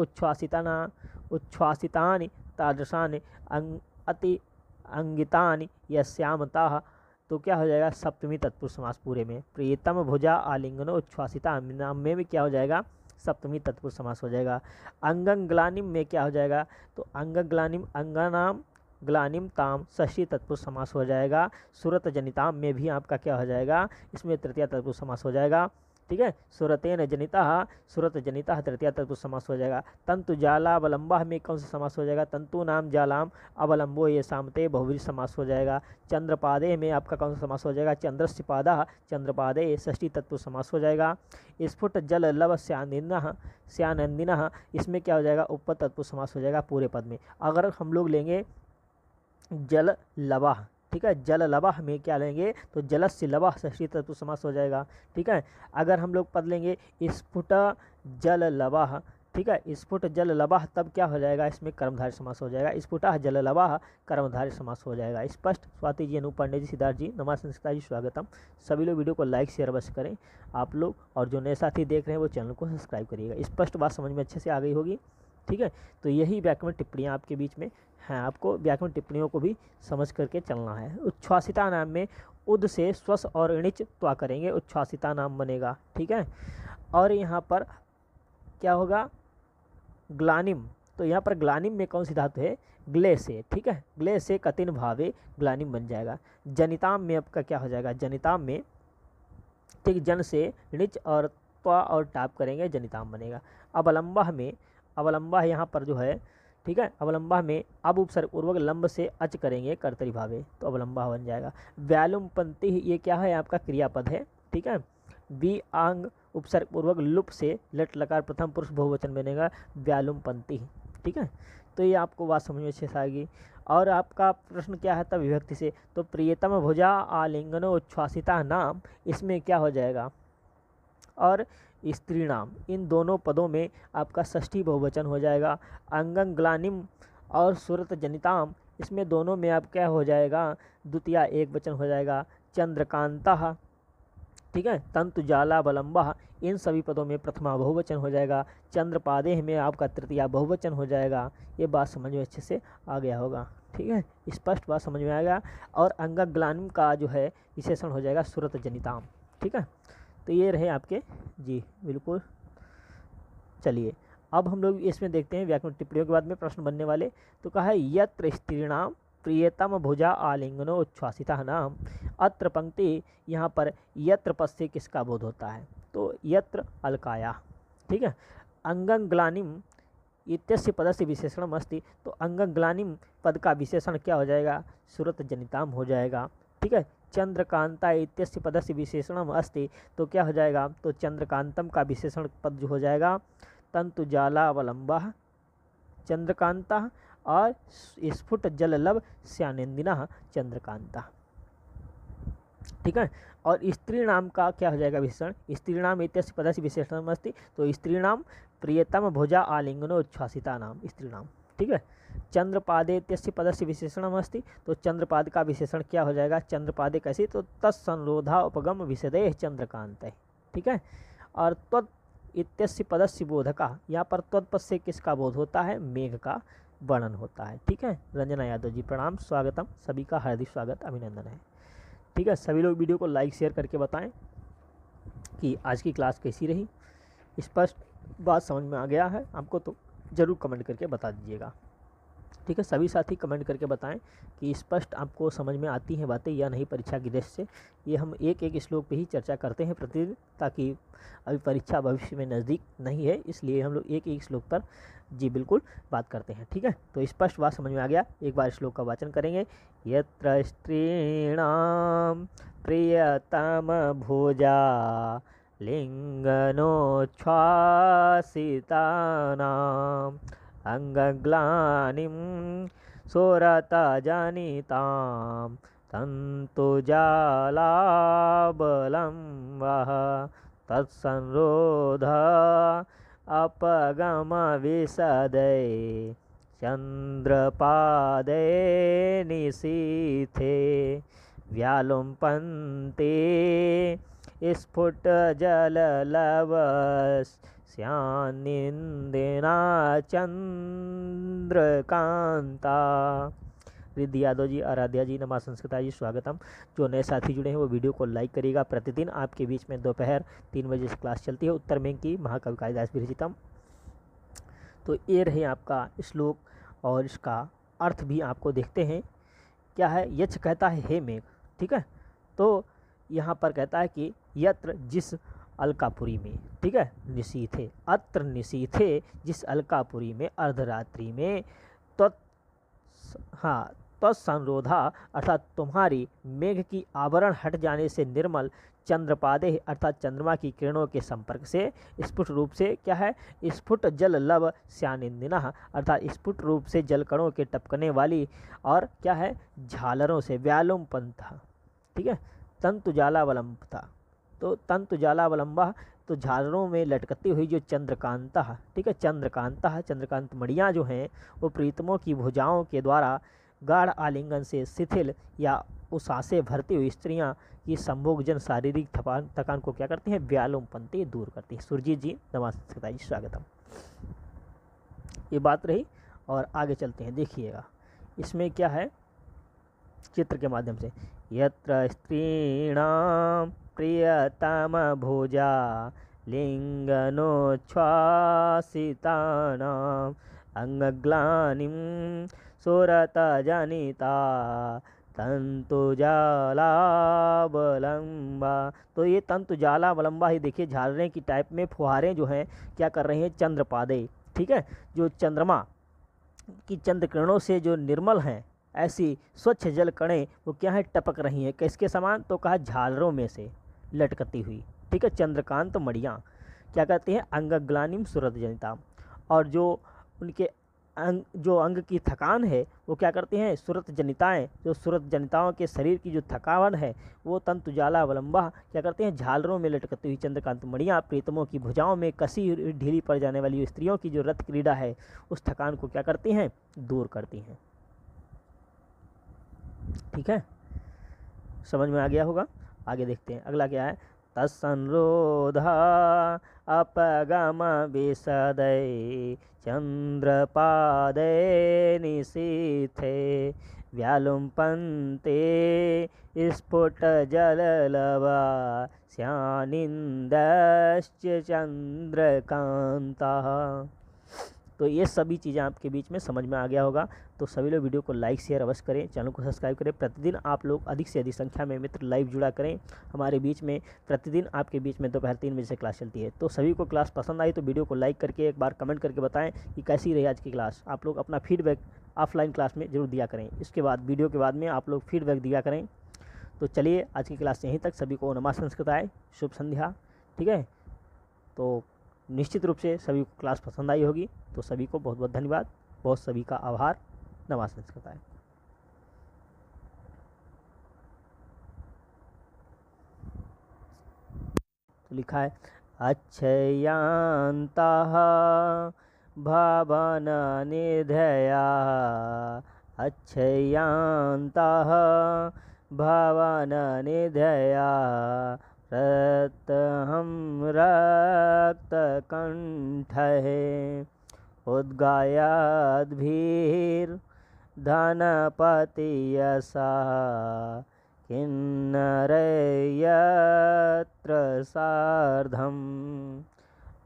उच्छ्वासितानि तादृशानि अति अंगितानि यस्यामताः। तो क्या हो जाएगा? सप्तमी तत्पुरुष समास पूरे में प्रियतम भुजा आलिंगनो उच्छ्वासिता नाम में भी क्या हो जाएगा? सप्तमी तत्पुरुष समास हो जाएगा। अंगंग्लानिम में क्या हो जाएगा? तो अंगग्लानिम अंगानाम ग्लानिम ताम षष्ठी तत्पुरुष समास हो जाएगा। सुरत जनिताम में भी आपका क्या हो जाएगा? इसमें तृतीय तत्पुरुष समास हो जाएगा। ठीक है, सुरतेन जनिता, सुरत जनिता तृतीय तत्पुरुष समास हो जाएगा। तंतु जालावलंबा में कौन सा समास हो जाएगा? तंतु नाम जालाम अवलंबो ये सामते बहुव्रीहि समास हो जाएगा। चंद्रपादे में आपका कौन सा समास हो जाएगा? चंद्रस्य पादा चंद्रपादे षष्ठी तत्पुरुष समास हो जाएगा। स्फुट जल लव स्यानंदिनः, इसमें क्या हो जाएगा? उप तत्पुरुष समास हो जाएगा पूरे पद में। अगर हम लोग लेंगे जल लवाह, ठीक है, जल लवाह में क्या लेंगे? तो जलस्य लवाह षष्ठी तत्पुरुष समास हो जाएगा। ठीक है, अगर हम लोग पद लेंगे स्फुट जल लवाह, ठीक है, स्फुट जल लवाह, तब क्या हो जाएगा? इसमें कर्मधारय समास हो जाएगा। स्फुटः जल लवाह कर्मधारय समास हो जाएगा। स्पष्ट? स्वाति जी, अनूप पांडे जी, सिद्धार्थ जी, नमः संस्कृता जी स्वागतम। सभी लोग वीडियो को लाइक शेयर अवश्य करें आप लोग, और जो नए साथी देख रहे हैं वो चैनल को सब्सक्राइब करिएगा। स्पष्ट बात समझ में अच्छे से आ गई होगी। ठीक है, तो यही व्याकरण टिप्पणियाँ आपके बीच में हैं, आपको व्याकरण टिप्पणियों को भी समझ करके चलना है। उच्छ्वासिता नाम में उद से स्वस और णिच त्वा करेंगे, उच्छ्वासिता नाम बनेगा। ठीक है, और यहाँ पर क्या होगा? ग्लानिम, तो यहाँ पर ग्लानिम में कौन सी धातु है? ग्ले से। ठीक है, ग्ले से कतिन भावे ग्लानिम बन जाएगा। जनिताम में आपका क्या हो जाएगा? जनिताम में ठीक जन से णिच और त्वा और टाप करेंगे, जनिताम बनेगा। अवलंबा में, अवलंबा यहाँ पर जो है, ठीक है, अवलंबा में अब उपसर्ग पूर्वक लंब से अच करेंगे कर्तरी भावे, तो अवलंबा बन जाएगा। व्यालुम पंथी, ये क्या है? आपका क्रियापद है। ठीक है, बी आंग उपसर्ग पूर्वक लुप से लट लकार प्रथम पुरुष बहुवचन बनेगा व्यालुम पंथी। ठीक है, तो ये आपको बात समझ में अच्छे से आएगी। और आपका प्रश्न क्या है तब विभक्ति से, तो प्रियतम भुजा आलिंगनो उच्छ्वासिता नाम, इसमें क्या हो जाएगा, और स्त्री नाम, इन दोनों पदों में आपका षष्ठी बहुवचन हो जाएगा। अंगं ग्लानिम और सुरत जनिताम, इसमें दोनों में आप क्या हो जाएगा, द्वितीया एक वचन हो जाएगा। चंद्रकांता, ठीक है, तंतुजाला बलम्बा, इन सभी पदों में प्रथमा बहुवचन हो जाएगा। चंद्रपादे में आपका तृतीया बहुवचन हो जाएगा। ये बात समझ में अच्छे से आ गया होगा, ठीक है, स्पष्ट बात समझ में आएगा। और अंगग्लानिम का जो है विशेषण हो जाएगा सुरत जनिताम, ठीक है। तो ये रहे आपके, जी बिल्कुल। चलिए अब हम लोग इसमें देखते हैं व्याकरण टिप्पणियों के बाद में प्रश्न बनने वाले। तो कहा है यत्र स्त्रीणाम प्रियतम भुजा आलिंगनो उच्छ्वासिता नाम, अत्र पंक्ति, यहाँ पर यत्र पद से किसका बोध होता है, तो यत्र अलकाया, ठीक है। अंगंग्लानिम इत्यस्य पदस्य विशेषणम अस्ति, तो अंगंग्लानिम पद का विशेषण क्या हो जाएगा, सुरत जनिताम हो जाएगा, ठीक है। चंद्रकांता इत्यस्य पदस्य विशेषणम अस्ति, तो क्या हो जाएगा, तो चंद्रकांतम का विशेषण पद जो हो जाएगा तंतुजालावलंबः चंद्रकांता, और स्फुट जललभ श्यानेंदिना चंद्रकांता, ठीक है। और स्त्री नाम का क्या हो जाएगा विशेषण, स्त्री नाम इत्यस्य पदस्य विशेषणम अस्ति, तो स्त्री नाम प्रियतम भुजा आलिंगनो उच्छ्वासिता नाम, स्त्री नाम, ठीक है। चंद्रपादे इत्यस्य पदस्य विशेषणम अस्ति, तो चंद्रपाद का विशेषण क्या हो जाएगा, चंद्रपादे कैसे, तो तत्संरोधा उपगम विशदे चंद्रकांत, ठीक है। और त्वत् इत्यस्य पदस्य बोधका, यहाँ पर त्वत् पद से किसका बोध होता है, मेघ का वर्णन होता है, ठीक है। रंजना यादव जी प्रणाम, स्वागतम, सभी का हार्दिक स्वागत अभिनंदन है, ठीक है। सभी लोग वीडियो को लाइक शेयर करके बताएं कि आज की क्लास कैसी रही, स्पष्ट बात समझ में आ गया है आपको, तो ज़रूर कमेंट करके बता दीजिएगा, ठीक है। सभी साथी कमेंट करके बताएं कि स्पष्ट आपको समझ में आती हैं बातें या नहीं परीक्षा की दृष्टि से। ये हम एक एक श्लोक पे ही चर्चा करते हैं प्रतिदिन, ताकि अभी परीक्षा भविष्य में नज़दीक नहीं है, इसलिए हम लोग एक एक श्लोक पर जी बिल्कुल बात करते हैं, ठीक है। तो स्पष्ट बात समझ में आ गया, एक बार श्लोक का वाचन करेंगे। यत्र स्त्रीणाम प्रियतम भुजा लिंगनोच्छ्वासितानाम अंगग्लानिम सोरतजनितां तन्तुजालाबलम्बः तत्संरोध अपगमविशदै चन्द्रपादे निशीथे व्यालुम्पन्ते स्फुटजललवस्यानिन्दिना चंद्रकांता। रिद्धि यादव जी, आराध्या जी, नमा संस्कृता जी स्वागतम। जो नए साथी जुड़े हैं वो वीडियो को लाइक करिएगा। प्रतिदिन आपके बीच में दोपहर 3 बजे से क्लास चलती है उत्तर में की महाकवि कालिदास विरचितम। तो ये रहे आपका श्लोक, और इसका अर्थ भी आपको देखते हैं क्या है। यक्ष कहता है हे मेघ, ठीक है। तो यहाँ पर कहता है कि यत्र जिस अलकापुरी में, ठीक है, निशीथे, अत्र निशीथे जिस अलकापुरी में अर्धरात्रि में, तत्संरोधा अर्थात तुम्हारी मेघ की आवरण हट जाने से निर्मल चंद्रपादे अर्थात चंद्रमा की किरणों के संपर्क से स्फुट रूप से क्या है, स्फुट जल लव श्यानिंदिना अर्थात स्फुट रूप से जलकणों के टपकने वाली और क्या है झालरों से व्यालुम पंथा, ठीक है, तंतुजालावलंब था, तो तंतुजालावलंबा तो झालरों में लटकती हुई जो चंद्रकांता, ठीक है, चंद्रकांत मणियाँ जो हैं वो प्रीतमों की भुजाओं के द्वारा गाढ़ आलिंगन से शिथिल या उसासे भरती हुई स्त्रियां की संभोगजन शारीरिक थकान को क्या करती हैं, व्यालोमपंती दूर करती हैं। सुरजीत जी नमस्ते जी स्वागतम। ये बात रही और आगे चलते हैं, देखिएगा इसमें क्या है चित्र के माध्यम से। यत्र स्त्रीणाम प्रियतम भुजा लिंगनोच्छ्वासितानां अंगग्लानिं सोरतजनिता तंतुजालावलंबा। तो ये तंतुजालावलंबा ही देखिए झालने की टाइप में फुहारें जो हैं क्या कर रहे हैं, चंद्रपादे, ठीक है, जो चंद्रमा की चंद्र किरणों से जो निर्मल हैं ऐसी स्वच्छ जल कणें वो क्या है टपक रही हैं, किसके समान, तो कहा झालरों में से लटकती हुई, ठीक है, चंद्रकांत मणियाँ क्या कहते हैं, अंगग्लानिम सुरत जनिता, और जो उनके जो अंग की थकान है वो क्या करती हैं, सुरत जनिताएं, जो सुरत जनिताओं के शरीर की जो थकान है वो तंतु जाला अवलंबा क्या करते हैं, झालरों में लटकती हुई चंद्रकांत मणियाँ प्रीतमों की भुजाओं में कसी ढीली पड़ जाने वाली स्त्रियों की जो रत क्रीड़ा है उस थकान को क्या करती हैं, दूर करती हैं। ठीक है, समझ में आ गया होगा। आगे देखते हैं अगला क्या है, तत्संरोधा अपगम विशदै चंद्रपादे निशीथे व्यालुम्पन्ते स्फुट जललवा स्यानिन्दश्च चंद्रकांता। तो ये सभी चीज़ें आपके बीच में समझ में आ गया होगा। तो सभी लोग वीडियो को लाइक शेयर अवश्य करें, चैनल को सब्सक्राइब करें। प्रतिदिन आप लोग अधिक से अधिक संख्या में मित्र लाइव जुड़ा करें हमारे बीच में। प्रतिदिन आपके बीच में दोपहर 3 बजे से क्लास चलती है। तो सभी को क्लास पसंद आई तो वीडियो को लाइक करके एक बार कमेंट करके बताएं कि कैसी रही आज की क्लास। आप लोग अपना फीडबैक ऑफलाइन क्लास में जरूर दिया करें। इसके बाद वीडियो के बाद में आप लोग फीडबैक दिया करें। तो चलिए आज की क्लास यहीं तक। सभी को नमः संस्कृताय, शुभ संध्या। ठीक है, तो निश्चित रूप से सभी को क्लास पसंद आई होगी। तो सभी को बहुत बहुत धन्यवाद, बहुत सभी का आभार। नमः संस्कृताय। तो लिखा है अच्छयांताः भावन निधया, अच्छयांताः भावन निधया रक्तहं रक्तकण्ठः उद्गायाद्भिर्धनपतियशः किन्नरयत्र सार्धं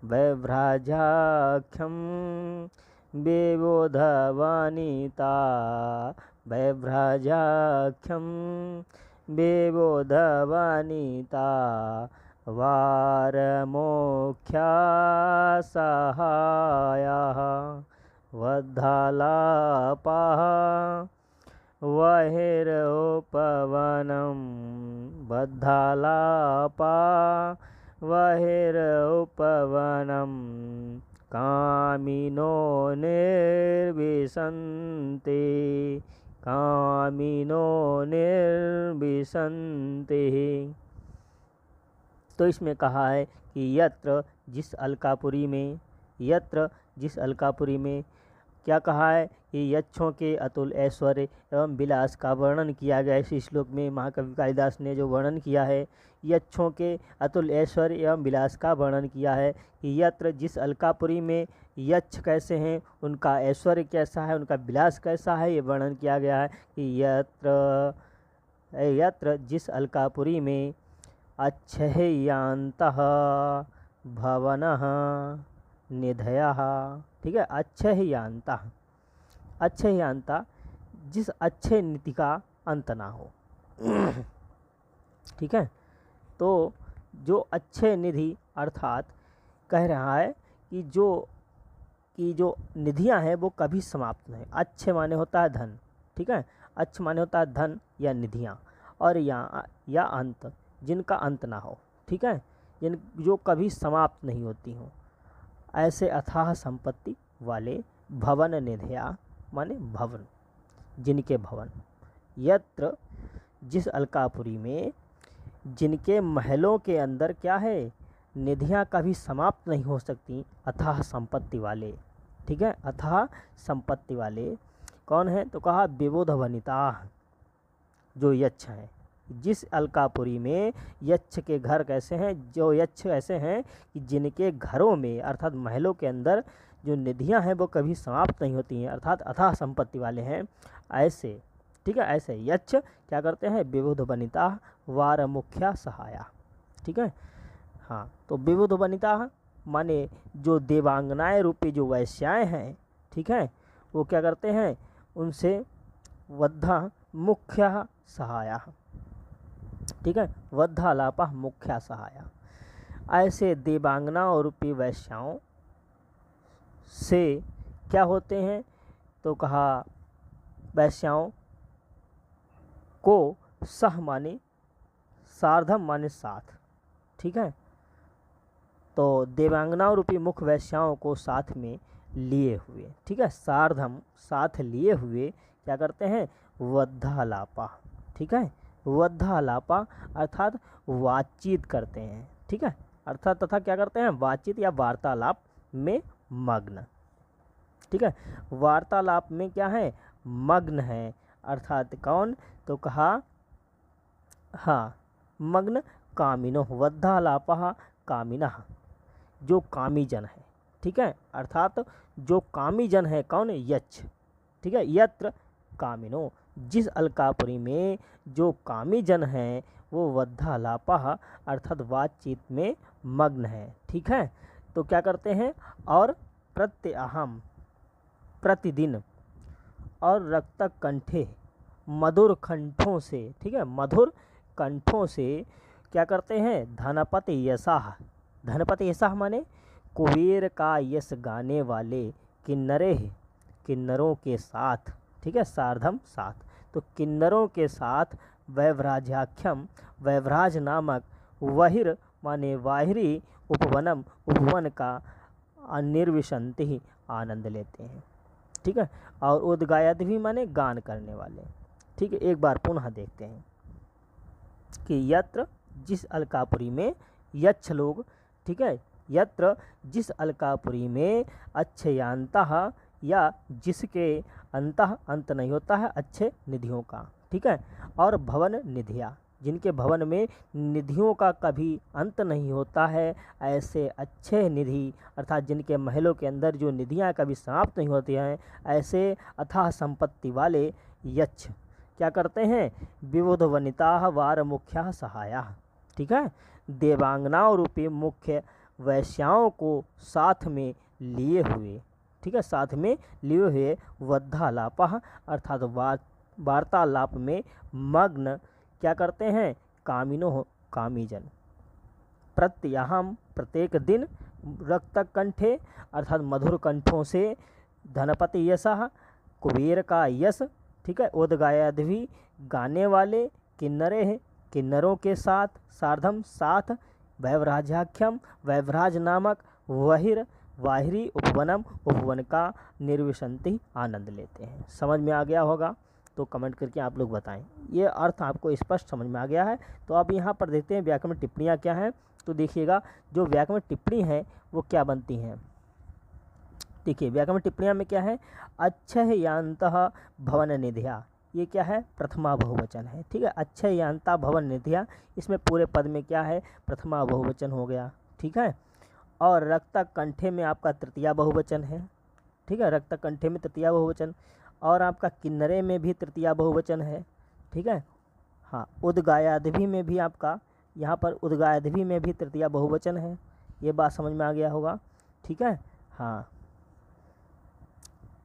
वैभ्राजाख्यं विबोधवनिता, वैभ्राजाख्यं विबोधवनिता वारमोख्या सहायः वद्धालापः वहिरुपवनं, बद्धालापा वहिरुपवनं कामिनो निर्विशन्ति, कामिनो निर्विशन्ति। तो इसमें कहा है कि यत्र जिस अलकापुरी में, यत्र जिस अलकापुरी में क्या कहा है कि यक्षों के अतुल ऐश्वर्य एवं विलास का वर्णन किया गया। इस श्लोक में महाकवि कालिदास ने जो वर्णन किया है, यक्षों के अतुल ऐश्वर्य एवं विलास का वर्णन किया है कि यत्र जिस अलकापुरी में यक्ष कैसे हैं, उनका ऐश्वर्य कैसा है, उनका विलास कैसा है, ये वर्णन किया गया है कि यत्र जिस अलकापुरी में अच्छह्यांतः भवनः निधयः। ठीक है, अच्छह्यांतः, अच्छह्यांता जिस अच्छे नीति का अंत ना हो। ठीक है, तो जो अच्छे निधि अर्थात कह रहा है कि जो निधियां हैं वो कभी समाप्त नहीं। अच्छे माने होता है धन। ठीक है, अच्छे माने होता है धन या निधियां, और या अंत जिनका अंत ना हो। ठीक है, जो कभी समाप्त नहीं होती हों, ऐसे अथाह संपत्ति वाले भवन निधया माने भवन, जिनके भवन, यत्र जिस अलकापुरी में जिनके महलों के अंदर क्या है, निधियां कभी समाप्त नहीं हो सकती, अथाह संपत्ति वाले। ठीक है, अथाह संपत्ति वाले कौन है, तो कहा विबोध वनिता, जो यक्ष हैं। जिस अलकापुरी में यक्ष के घर कैसे हैं, जो यक्ष ऐसे हैं कि जिनके घरों में अर्थात महलों के अंदर जो निधियां हैं वो कभी समाप्त नहीं होती हैं, अर्थात अथाह संपत्ति वाले हैं, ऐसे। ठीक है, ऐसे यक्ष क्या करते हैं, विबुध वनिता वार मुख्या सहाया। ठीक है, हाँ, तो विबुध वनिता माने जो देवांगनाएं रूपी जो वैश्याएं हैं, ठीक है, वो क्या करते हैं, उनसे वद्धा मुख्या सहाया। ठीक है, वद्धालापा मुख्या सहाया, ऐसे देवांगनाओं रूपी वैश्याओं से क्या होते हैं, तो कहा वैश्याओं को सह माने सार्धम माने साथ। ठीक है, तो देवांगनाओं रूपी मुख्य वैश्याओं को साथ में लिए हुए, ठीक है, सार्धम साथ लिए हुए क्या करते हैं, वद्धालापा, ठीक है, वद्धालापा अर्थात बातचीत करते हैं, ठीक है, अर्थात तथा क्या करते हैं, बातचीत या वार्तालाप में मग्न, ठीक है, वार्तालाप में क्या है, मग्न है, अर्थात कौन, तो कहा हाँ मग्न कामिनो, वद्धालापः कामिनः, जो कामी जन है, ठीक है, अर्थात जो कामी जन है कौन, यक्ष, ठीक है, यत्र कामिनो, जिस अलकापुरी में जो कामी जन है वो वद्धालापः अर्थात बातचीत में मग्न है, ठीक है। तो क्या करते हैं, और प्रत्यहम प्रतिदिन, और रक्त कंठे मधुर कंठों से, ठीक है, मधुर कंठों से क्या करते हैं, धनपति यशाह, धनपति यशाह माने कुबेर का यश गाने वाले किन्नरे, किन्नरों के साथ, ठीक है, सार्धम साथ, तो किन्नरों के साथ वैव्राज्याख्यम, वैव्राज नामक वहिर माने वाहिरी उपवनम, उपवन का निर्विशंति आनंद लेते हैं, ठीक है, और उद्गायत भी माने गान करने वाले, ठीक है। एक बार पुनः देखते हैं कि यत्र जिस अलकापुरी में, यक्ष लोग, ठीक है, यत्र जिस अलकापुरी में अच्छयांतः या जिसके अंतः अंत नहीं होता है, अच्छे निधियों का, ठीक है, और भवन निधिया, जिनके भवन में निधियों का कभी अंत नहीं होता है, ऐसे अच्छे निधि अर्थात जिनके महलों के अंदर जो निधियां कभी समाप्त नहीं होती हैं, ऐसे अथाह संपत्ति वाले यक्ष क्या करते हैं, विबुध वनिता वार मुख्या सहाया, ठीक है, देवांगनाओं रूपी मुख्य वैश्याओं को साथ में लिए हुए, ठीक है, साथ में लिए हुए वद्धालापः अर्थात वार्तालाप में मग्न क्या करते हैं, कामिनो कामीजन, प्रत्यहम प्रत्येक दिन, रक्त कंठे अर्थात मधुर कंठों से, धनपति यशः कुबेर का यश, ठीक है, उद्गायद भी गाने वाले, किन्नरे हैं किन्नरों के साथ, सार्धम साथ, वैव्राज्याख्यम वैव्राज नामक वहिर वाहिरी उपवनम, उपवन का निर्विशंति आनंद लेते हैं। समझ में आ गया होगा तो कमेंट करके आप लोग बताएं, ये अर्थ आपको स्पष्ट समझ में आ गया है। तो अब यहाँ पर देखते हैं व्याकरण टिप्पणियाँ क्या हैं। तो देखिएगा जो व्याकरण टिप्पणी है वो क्या बनती हैं। देखिए व्याकरण टिप्पणियाँ में क्या है, अच्छय यांतः भवन निधिया, ये क्या है, प्रथमा बहुवचन है, ठीक है, अच्छय यांता भवन निधिया, इसमें पूरे पद में क्या है, प्रथमा बहुवचन हो गया, ठीक है। और रक्त कंठे में आपका तृतीया बहुवचन है, ठीक है, रक्त कंठे में तृतीया बहुवचन, और आपका किन्नरे में भी तृतीया बहुवचन है, ठीक है। हाँ, उद्गायाधि में भी आपका यहाँ पर उद्गायाधि में भी तृतीया बहुवचन है, ये बात समझ में आ गया होगा, ठीक है। हाँ,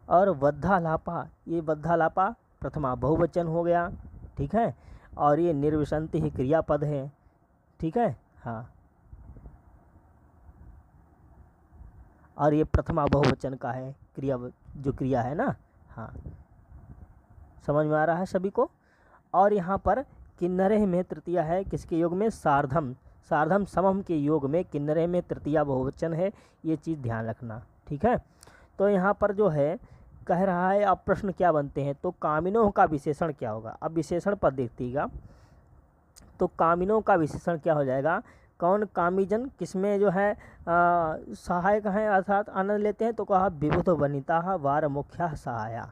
और वद्धालापा, ये वद्धालापा प्रथमा बहुवचन हो गया, ठीक है, और ये निर्विशंति ही क्रियापद है, ठीक है। हाँ, और ये प्रथमा बहुवचन का है क्रिया, जो क्रिया है ना। हाँ, समझ में आ रहा है सभी को। और यहाँ पर किन्नरे में तृतीया है किसके योग में, सार्धम, सार्धम समम के योग में किन्नरे में तृतीया बहुवचन है, ये चीज़ ध्यान रखना, ठीक है। तो यहाँ पर जो है कह रहा है अब प्रश्न क्या बनते हैं, तो कामिनों का विशेषण क्या होगा। अब विशेषण पर देखिएगा तो कामिनों का विशेषण क्या हो जाएगा, कौन कामीजन किसमें जो है सहायक हैं अर्थात आनंद लेते हैं, तो कहा विबुध वनिता वार मुख्या सहाया,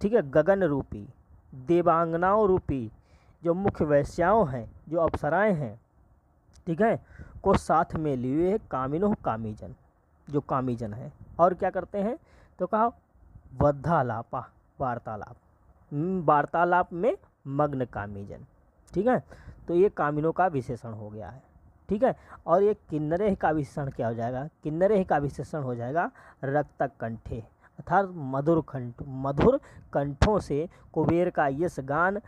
ठीक है, गगन रूपी देवांगनाओं रूपी जो मुख्य वैश्याओं हैं, जो अप्सराएं हैं, ठीक है, को साथ में लिए कामिनो कामीजन, जो कामीजन है, और क्या करते हैं, तो कहा वद्धालापा वार्तालाप, वार्तालाप में मग्न कामीजन, ठीक है। तो ये कामिनों का विशेषण हो गया है, ठीक है। और ये किन्नरे का विशेषण क्या हो जाएगा, किन्नरे का विशेषण हो जाएगा रक्त कंठे अर्थात मधुर कंठों से कुबेर का यश गान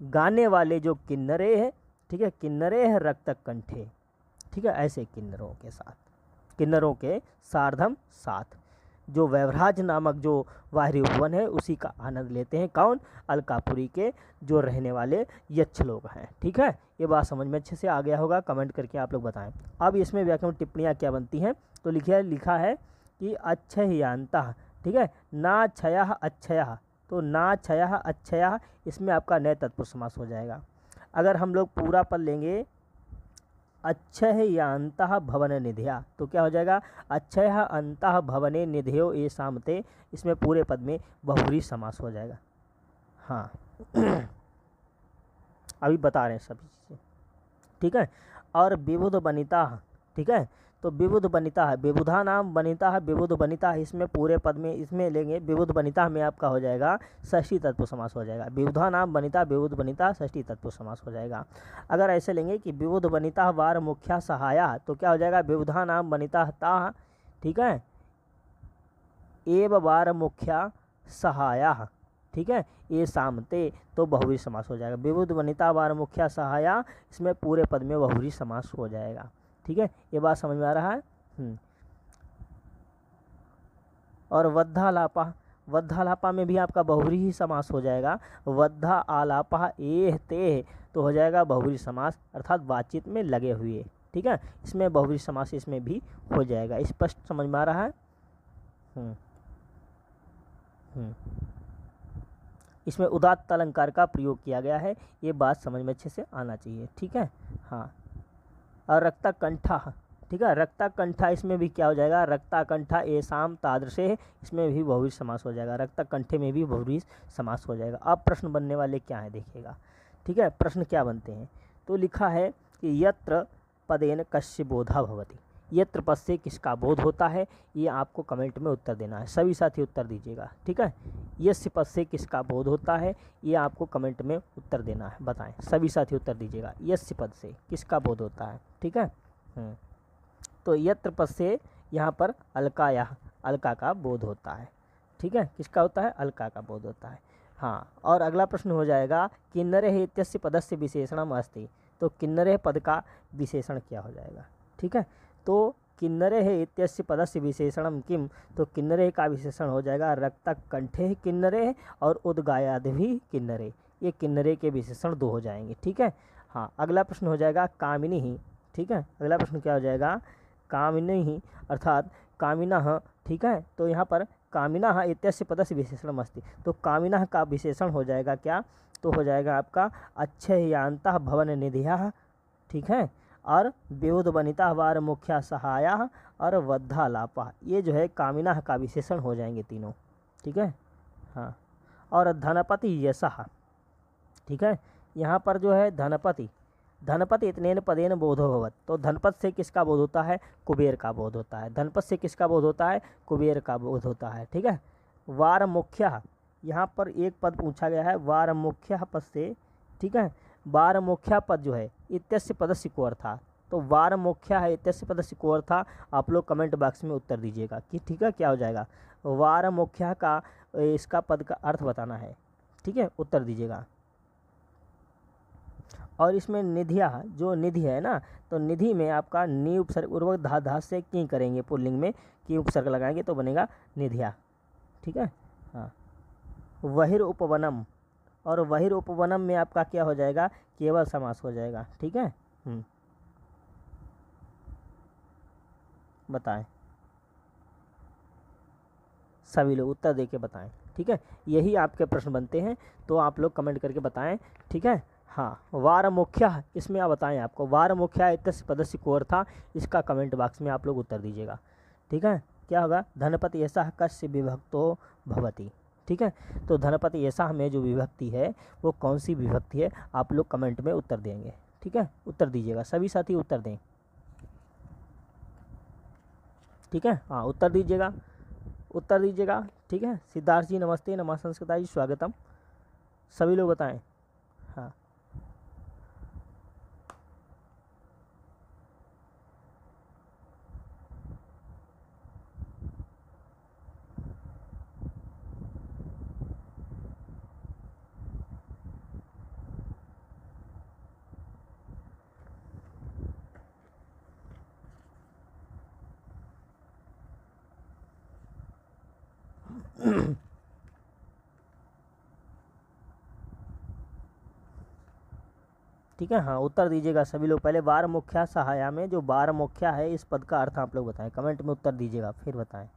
गाने वाले जो किन्नरे हैं, ठीक है, किन्नरे है रक्त कंठे, ठीक है, ऐसे किन्नरों के साथ, किन्नरों के सार्धम साथ, जो वैव्राज नामक जो वाहिरी उपवन है उसी का आनंद लेते हैं, कौन, अलकापुरी के जो रहने वाले यक्ष लोग हैं, ठीक है। ये बात समझ में अच्छे से आ गया होगा, कमेंट करके आप लोग बताएं। अब इसमें व्याकरण टिप्पणियाँ क्या बनती हैं, तो लिखा है कि अच्छह्यांतः, ठीक है, ना क्षयः अच्छयः, तो ना क्षयः अच्छयः इसमें आपका नए तत्पुरुष समास हो जाएगा। अगर हम लोग पूरा पद लेंगे अच्छह्यांतः भवन निधया, तो क्या हो जाएगा, अच्छयः अंतः भवने निधयो ये सामते, इसमें पूरे पद में बहुव्रीहि समास हो जाएगा। हाँ अभी बता रहे हैं सभी चीज़ें, ठीक है। और विबुध बनिता, ठीक है, तो विबुध बनिता है, विबुधा नाम बनिता है, विबुध बनिता है, इसमें पूरे पद में इसमें लेंगे विबुध बनिता में आपका हो जाएगा षष्ठी तत्पुरुष समास हो जाएगा। विबुधा नाम बनिता, विबुध बनिता षष्ठी तत्पुरुष समास हो जाएगा। अगर ऐसे लेंगे कि विबुध बनिता वार मुख्या सहाया, तो क्या हो जाएगा, विबुधा नाम बनिता ता, ठीक है, एव वार मुख्या सहाया, ठीक है, ये सामते, तो बहुव्रीहि समास हो जाएगा। विबुध वनिता वार मुख्या सहाया, इसमें पूरे पद में बहुव्रीहि समास हो जाएगा, ठीक है। ये बात समझ में आ रहा है। और वद्धालापा, वद्धालापा में भी आपका बहुव्रीहि समास हो जाएगा। वद्धा आलापा एह ते, तो हो जाएगा बहुव्रीहि समास, अर्थात बातचीत में लगे हुए, ठीक है, इसमें बहुव्रीहि समास इसमें भी हो जाएगा। स्पष्ट समझ में आ रहा है। इसमें उदात्त अलंकार का प्रयोग किया गया है, ये बात समझ में अच्छे से आना चाहिए, ठीक है। हाँ, और रक्ता कंठा, ठीक है, रक्ता कंठा, इसमें भी क्या हो जाएगा, रक्ता कंठा एसाम तादृशे, इसमें भी बहुव्रीहि समास हो जाएगा। रक्ता कंठे में भी बहुव्रीहि समास हो जाएगा। अब प्रश्न बनने वाले क्या हैं देखिएगा, ठीक है। प्रश्न क्या बनते हैं, तो लिखा है कि यत्र पदेन कस्य बोधा भवति, यत्र पद से किसका बोध होता है, ये आपको कमेंट में उत्तर देना है। सभी साथी उत्तर दीजिएगा, ठीक है। यस्य पद से किसका बोध होता है, ये आपको कमेंट में उत्तर देना है। बताएं, सभी साथी उत्तर दीजिएगा, यस्य पद से किसका बोध होता है, ठीक है। तो यत्र पद से यहाँ पर अलका, या अलका का बोध होता है, ठीक है। किसका होता है, अलका का बोध होता है। हाँ, और अगला प्रश्न हो जाएगा किन्नरे इत्यस्य पदस्य विशेषणम अस्ति, तो किन्नरे पद का विशेषण क्या हो जाएगा, ठीक है। तो किन्नरे है इत्यस्य पदस्य विशेषणम किम, तो किन्नरे का विशेषण हो जाएगा रक्त कंठे किन्नरे और उद्गायाद भी किन्नरे, ये किन्नरे के विशेषण दो हो जाएंगे, ठीक है। हाँ, अगला प्रश्न हो जाएगा कामिनी ही, ठीक है। अगला प्रश्न क्या हो जाएगा, कामिनी ही अर्थात कामिनः, ठीक है। तो यहाँ पर कामिनः इत्यस्य पदस्य विशेषणम अस्ति, तो कामिनः का विशेषण हो जाएगा क्या, तो हो जाएगा आपका अच्छह्यांतः भवन निधयः, ठीक है, और विबुध वनिता वार मुख्या सहाया और वद्धालापा, ये जो है कामिनः का विशेषण हो जाएंगे तीनों, ठीक है। हाँ, और धनपति यशः, ठीक है, यहाँ पर जो है धनपति, धनपति इतनेन पदेन बोधो भवत, तो धनपत से किसका बोध होता है, कुबेर का बोध होता है। धनपत से किसका बोध होता है, कुबेर का बोध होता है, ठीक है। वार मुख्य, यहाँ पर एक पद पूछा गया है वार मुख्य पद से, ठीक है। वार मुख्य पद जो है इत्यस्य पदस्य को अर्था, तो वार मुख्य है इत्यस्य पदस्य को अर्था, आप लोग कमेंट बॉक्स में उत्तर दीजिएगा कि ठीक है क्या हो जाएगा, वार मुख्य का इसका पद का अर्थ बताना है, ठीक है, उत्तर दीजिएगा। और इसमें निधिया, जो निधि है ना, तो निधि में आपका नी उपसर्ग उर्वक धा से की करेंगे, पुल्लिंग में की उपसर्ग लगाएंगे तो बनेगा निधिया, ठीक है। हाँ, वहिर उपवनम, और वहिर उपवनम में आपका क्या हो जाएगा, केवल समास हो जाएगा, ठीक है। बताएं, सभी लोग उत्तर देके बताएं, ठीक है। यही आपके प्रश्न बनते हैं, तो आप लोग कमेंट करके बताएं, ठीक है। हाँ, वार मुख्य, इसमें आप बताएं आपको वार मुख्य इत्यस्य पदस्य को अर्था, इसका कमेंट बॉक्स में आप लोग उत्तर दीजिएगा, ठीक है। क्या होगा, धनपति ऐसा कस्य विभक्तो भवति, ठीक है। तो धनपति ऐसा में जो विभक्ति है वो कौन सी विभक्ति है, आप लोग कमेंट में उत्तर देंगे, ठीक है, उत्तर दीजिएगा, सभी साथी उत्तर दें, ठीक है। हाँ, उत्तर दीजिएगा, उत्तर दीजिएगा, ठीक है। सिद्धार्थ जी नमस्ते, नमः संस्कृता जी स्वागतम, सभी लोग बताएं। हाँ, ठीक है। हाँ, उत्तर दीजिएगा सभी लोग। पहले वार मुख्या सहाया में जो वार मुख्या है इस पद का अर्थ आप लोग बताएं, कमेंट में उत्तर दीजिएगा, फिर बताएं।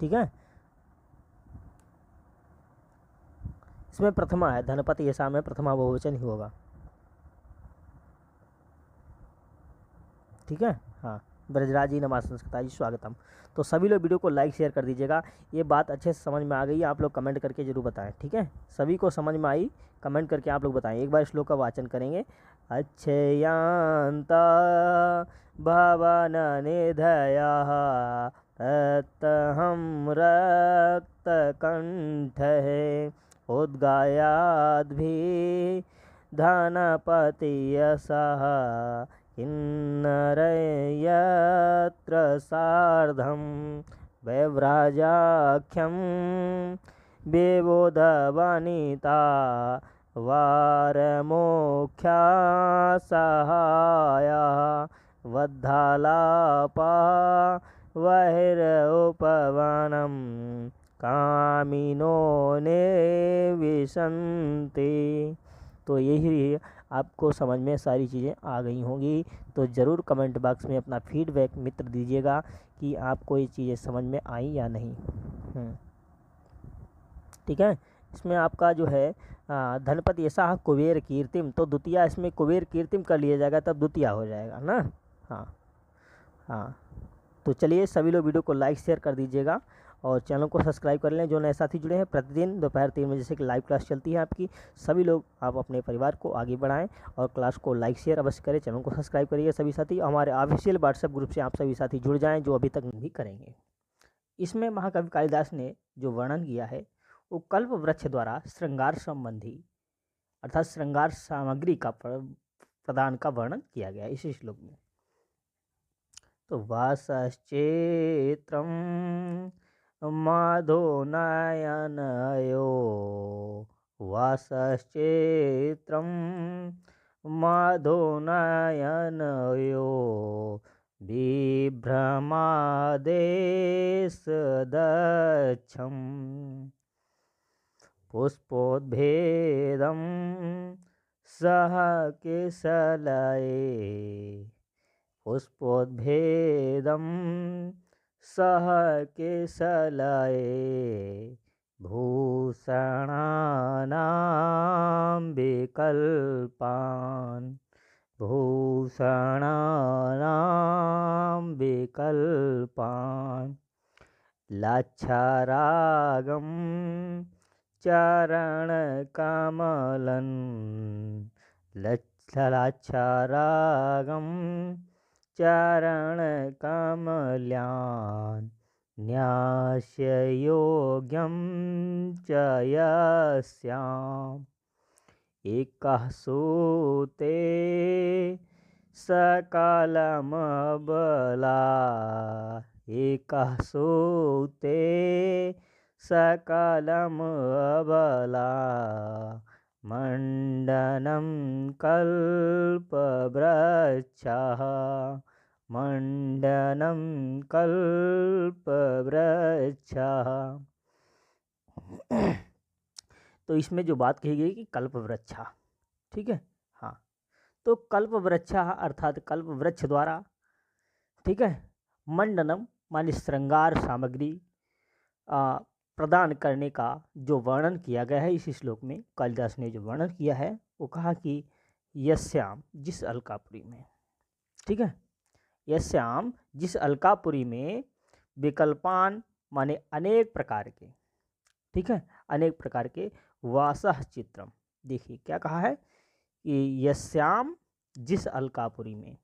ठीक है। इसमें प्रथमा है, धनपति ऐसा में प्रथमा बहुवचन ही होगा, ठीक है। हाँ, ब्रजराज जी नमः संस्कृता जी स्वागतम। तो सभी लोग वीडियो को लाइक शेयर कर दीजिएगा। ये बात अच्छे से समझ में आ गई है, आप लोग कमेंट करके जरूर बताएं, ठीक है। सभी को समझ में आई, कमेंट करके आप लोग बताएं। एक बार श्लोक का वाचन करेंगे। अच्छेयांता भवन निधयः तत्तहं रक्तकण्ठः उद्गायाद्भिः धनपतियसः किन्नरयत्र सार्धं वैव्राजाख्यं विबोधवनिता वारमोख्या सहाया वद्धालापा बहिरुपवनं कामिनो निविशन्ति। तो यही आपको समझ में सारी चीज़ें आ गई होंगी। तो ज़रूर कमेंट बॉक्स में अपना फीडबैक मित्र दीजिएगा कि आपको ये चीज़ें समझ में आई या नहीं। ठीक है। इसमें आपका जो है धनपति ऐसा कुबेर कीर्तिम, तो द्वितीया इसमें कुबेर कीर्तिम कर लिया जाएगा, तब द्वितीया हो जाएगा ना। हाँ हाँ, तो चलिए सभी लोग वीडियो को लाइक शेयर कर दीजिएगा और चैनल को सब्सक्राइब कर लें। जो नए साथी जुड़े हैं, प्रतिदिन दोपहर 3 बजे से लाइव क्लास चलती है आपकी। सभी लोग आप अपने परिवार को आगे बढ़ाएं और क्लास को लाइक शेयर अवश्य करें। चैनल को सब्सक्राइब करिए सभी साथी। हमारे ऑफिशियल व्हाट्सएप ग्रुप से आप सभी साथी जुड़ जाएं जो अभी तक नहीं करेंगे। इसमें महाकवि कालिदास ने जो वर्णन किया है वो कल्प वृक्ष द्वारा श्रृंगार संबंधी अर्थात श्रृंगार सामग्री का प्रदान का वर्णन किया गया है इस श्लोक में। तो वासश्चेत्रम माधो नयनयो वासश्चेत्रम माधो नयनयो बिभ्रमादेशदक्षं पुष्पोद्भेदं सह केसलये पुष्पोद्भेदं सह केसलये भूषणानां विकल्पान् भूषणानां विकल्पान् लाच्छारागं चरणकमलं लाच्छारागं चरणकमल्यान् न्यास्ययोग्यं च यस्याम् एकः सूते सकलमबला एकः सूते सकलमबला मण्डनं कल्पवृक्षः मण्डनं कल्पवृक्षः। तो इसमें जो बात कही गई कि कल्पवृक्षा, ठीक है। हाँ, तो कल्पवृक्षा अर्थात कल्प वृक्ष द्वारा, ठीक है, मंडनम माने श्रृंगार सामग्री प्रदान करने का जो वर्णन किया गया है इस श्लोक में, कालिदास ने जो वर्णन किया है वो कहा कि यस्याम जिस अलकापुरी में, ठीक है, यस्याम जिस अलकापुरी में विकल्पान माने अनेक प्रकार के, ठीक है, अनेक प्रकार के वासः चित्रम। देखिए क्या कहा है कि यस्याम जिस अलकापुरी में,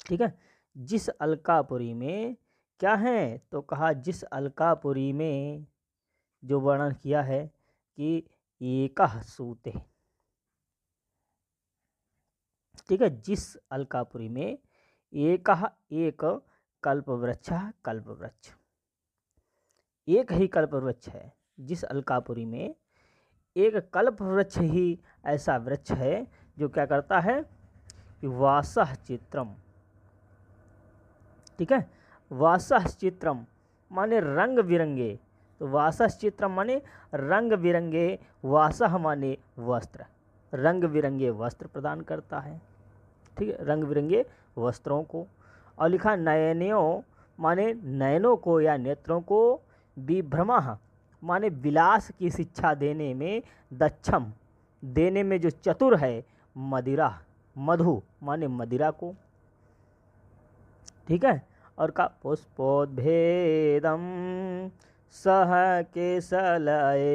ठीक है, जिस अलकापुरी में क्या है, तो कहा जिस अलकापुरी में जो वर्णन किया है कि एकः सूते, ठीक है, जिस अलकापुरी में एकः एक कल्पवृक्ष कल्पवृक्ष एक ही कल्पवृक्ष है। जिस अलकापुरी में एक कल्पवृक्ष ही ऐसा वृक्ष है जो क्या करता है कि वासः चित्रम, ठीक है, वासः चित्रम माने रंग बिरंगे, तो वासः चित्रम माने रंग बिरंगे, वासः माने वस्त्र, रंग बिरंगे वस्त्र प्रदान करता है, ठीक है, रंग बिरंगे वस्त्रों को। और लिखा नयनों माने नयनों को या नेत्रों को, विभ्रमः माने विलास की शिक्षा देने में, दक्षम देने में जो चतुर है, मदिरा मधु माने मदिरा को, ठीक है। और का पुष्पोद्भेदम सह केसलये।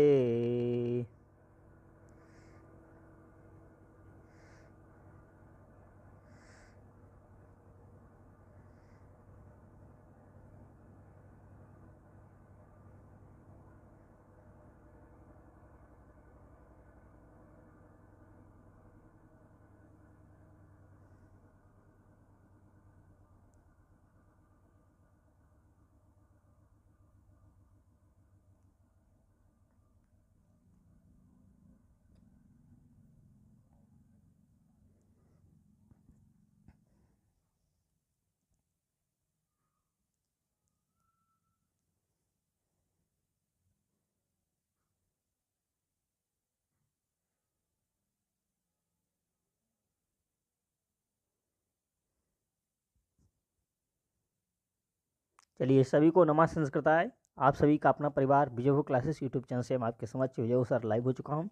चलिए, सभी को नमः संस्कृताय। आप सभी का अपना परिवार विजय हो क्लासेस यूट्यूब चैनल से मैं आपके समक्ष विजय हो सर लाइव हो चुका हूँ।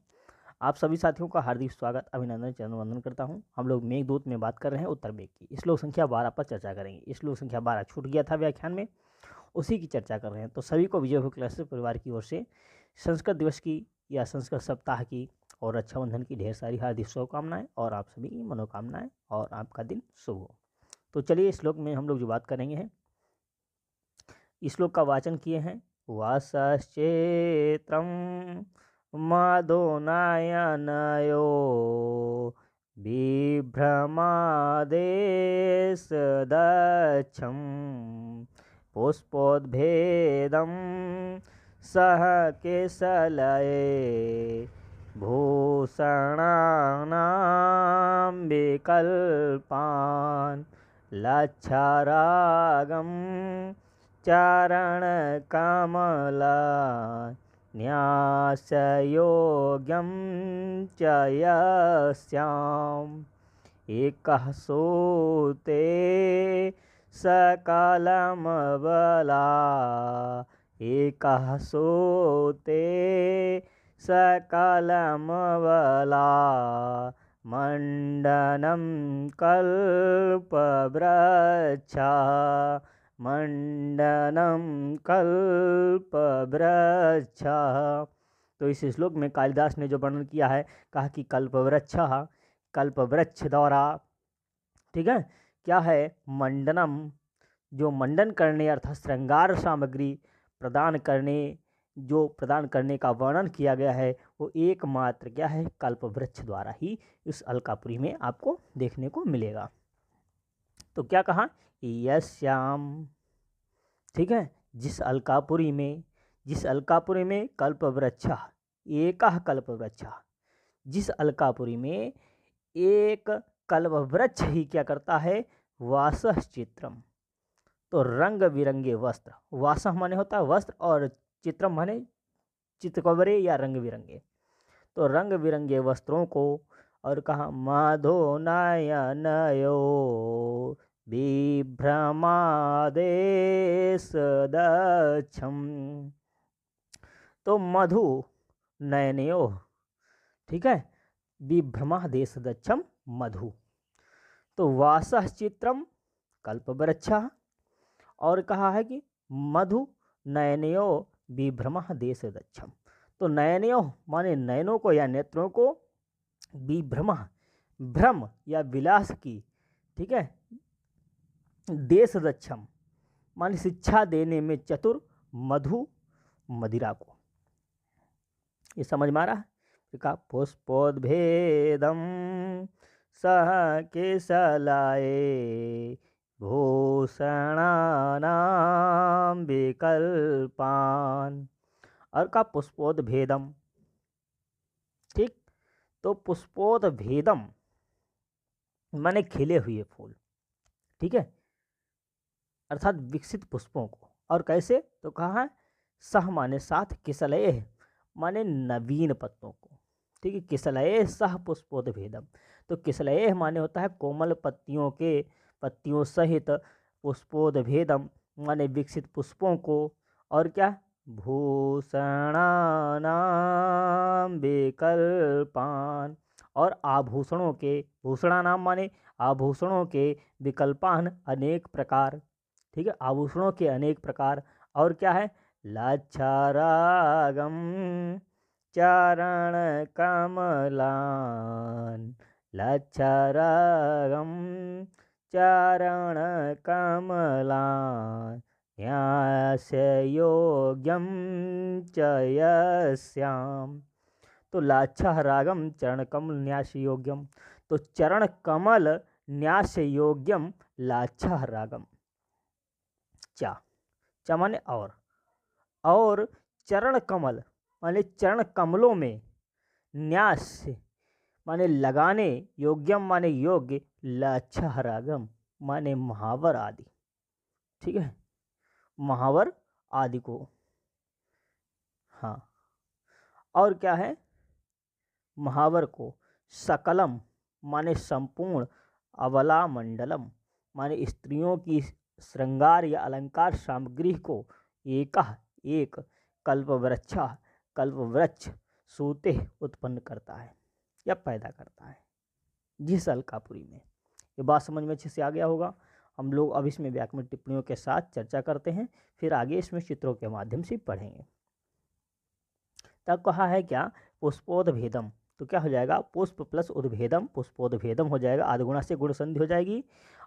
आप सभी साथियों का हार्दिक स्वागत, अभिनंदन, चरण वंदन करता हूँ। हम लोग मेघदूत में बात कर रहे हैं उत्तर मेघ की। श्लोक संख्या 12 पर चर्चा करेंगे। श्लोक संख्या 12 छूट गया था व्याख्यान में, उसी की चर्चा कर रहे हैं। तो सभी को विजय हो क्लासेस परिवार की ओर से संस्कृत दिवस की या संस्कृत सप्ताह की और रक्षाबंधन की ढेर सारी हार्दिक शुभकामनाएं और आप सभी की मनोकामनाएं और आपका दिन शुभ हो। तो चलिए, श्लोक में हम लोग जो बात करेंगे हैं, श्लोक का वाचन किए हैं। वासश्चेत्रम मदो नयनयो बिभ्रमादेश दक्षम पुष्पोद्भेदम सह केसलये भूषणानां विकल्पान् लच्छारागम चरणकमला न्यासयोग्यं च यस्याम् एकः सूते सकलमबला एकः सूते सकलमबला मंडनं कल्पवृक्षा मंडनम कल्पवृक्षा। तो इस श्लोक में कालिदास ने जो वर्णन किया है, कहा कि कल्पवृक्ष, कल्पवृक्ष द्वारा, ठीक है, क्या है, मंडनम, जो मंडन करने अर्थात श्रृंगार सामग्री प्रदान करने, जो प्रदान करने का वर्णन किया गया है, वो एकमात्र क्या है, कल्पवृक्ष द्वारा ही इस अलकापुरी में आपको देखने को मिलेगा। तो क्या कहा, यस्याम, ठीक है, जिस अलकापुरी में कल्पवृक्ष, एकः कल्पवृक्ष, जिस अलकापुरी में एक कल्पवृक्ष ही क्या करता है, वासः चित्रम, तो रंग बिरंगे वस्त्र, वासः माने होता है वस्त्र और चित्रम माने चित्रकवरे या रंग बिरंगे, तो रंग बिरंगे वस्त्रों को, और कहा माधो नयनयो विभ्रमादेश दक्षम, तो मधु नयनयो, ठीक है, विभ्रमादेश दक्षम मधु, तो वासः चित्रम कल्पवृक्ष, और कहा है कि मधु नयनयो विभ्रमादेश दक्षम, तो नयनयो माने नयनों को या नेत्रों को, विभ्रम भ्रम या विलास की, ठीक है, देश दक्षम माने शिक्षा देने में चतुर, मधु मदिरा को। ये समझ में आ रहा है। का पुष्पोद्भेदम सह केसलाये भूषणानां विकल्पान, और का पुष्पोद्भेदम, ठीक, तो पुष्पोद्भेदम माने खिले हुए फूल, ठीक है, अर्थात विकसित पुष्पों को। और कैसे, तो कहा है सह माने साथ, किसलये माने नवीन पत्तों को, ठीक है, किसलये सह पुष्पोद्भेदम, तो किसलये माने होता है कोमल पत्तियों सहित पुष्पोद्भेदम माने विकसित पुष्पों को, और क्या भूषणानाम विकल्पान, और आभूषणों के, भूषणानाम माने आभूषणों के, विकल्पान अनेक प्रकार, ठीक है, आभूषणों के अनेक प्रकार, और क्या है लाक्षारागम चरण कमलान, लाक्षारागम चरण कमलान न्यासयोग्यम च यस्याम। तो लाच्छा रागम चरण कमल न्यास योग्यम, तो चरण कमल न्यास योग्यम लाच्छा रागम, चा चा माने और चरण कमल माने चरण कमलों में, न्यास माने लगाने, योग्यम माने योग्य, लाच्छा रागम माने महावर आदि, ठीक है, महावर आदि को। हाँ, और क्या है महावर को, सकलम माने संपूर्ण, अवला मंडलम माने स्त्रियों की श्रृंगार या अलंकार सामग्री को, एक कल्पवृक्ष सूते उत्पन्न करता है या पैदा करता है, जिस अलकापुरी में। ये बात समझ में अच्छे से आ गया होगा। हम लोग अब इसमें व्याकरण टिप्पणियों के साथ चर्चा करते हैं, फिर आगे इसमें चित्रों के माध्यम से पढ़ेंगे। तब कहा है क्या पुष्पोदभेदम, तो क्या हो जाएगा पुष्प प्लस उद्भेदम, पुष्पोदभेदम हो जाएगा, आधगुणा से गुण संधि हो जाएगी।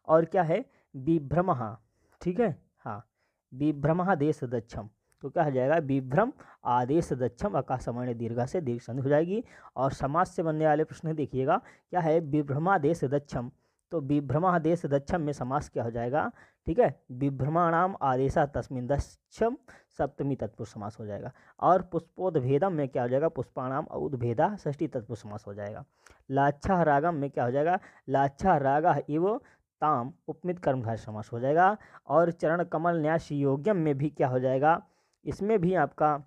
और क्या है विभ्रमः, ठीक है, हाँ विभ्रमः देश दक्षम, तो क्या हो जाएगा विभ्रम आदेश दक्षम, आकाशवाणी दीर्घा से दीर्घ संधि हो जाएगी। और समास से बनने वाले प्रश्न देखिएगा, क्या है विभ्रमादेश दक्षम, तो विभ्रमादेश दक्षम में समास क्या हो जाएगा, ठीक है, विभ्रमाणाम आदेशा तस्मिन् दक्षम सप्तमी तत्पुरुष समास हो जाएगा। और पुष्पोदभेदम में क्या हो जाएगा पुष्पाणाम उद्भेदा षष्ठी तत्पुरुष समास हो जाएगा। लाच्छा रागम में क्या हो जाएगा लाच्छा रागा इव ताम उपमित कर्मधारय समास हो जाएगा। और चरण कमल न्यास योग्यम में भी क्या हो जाएगा, इसमें भी आपका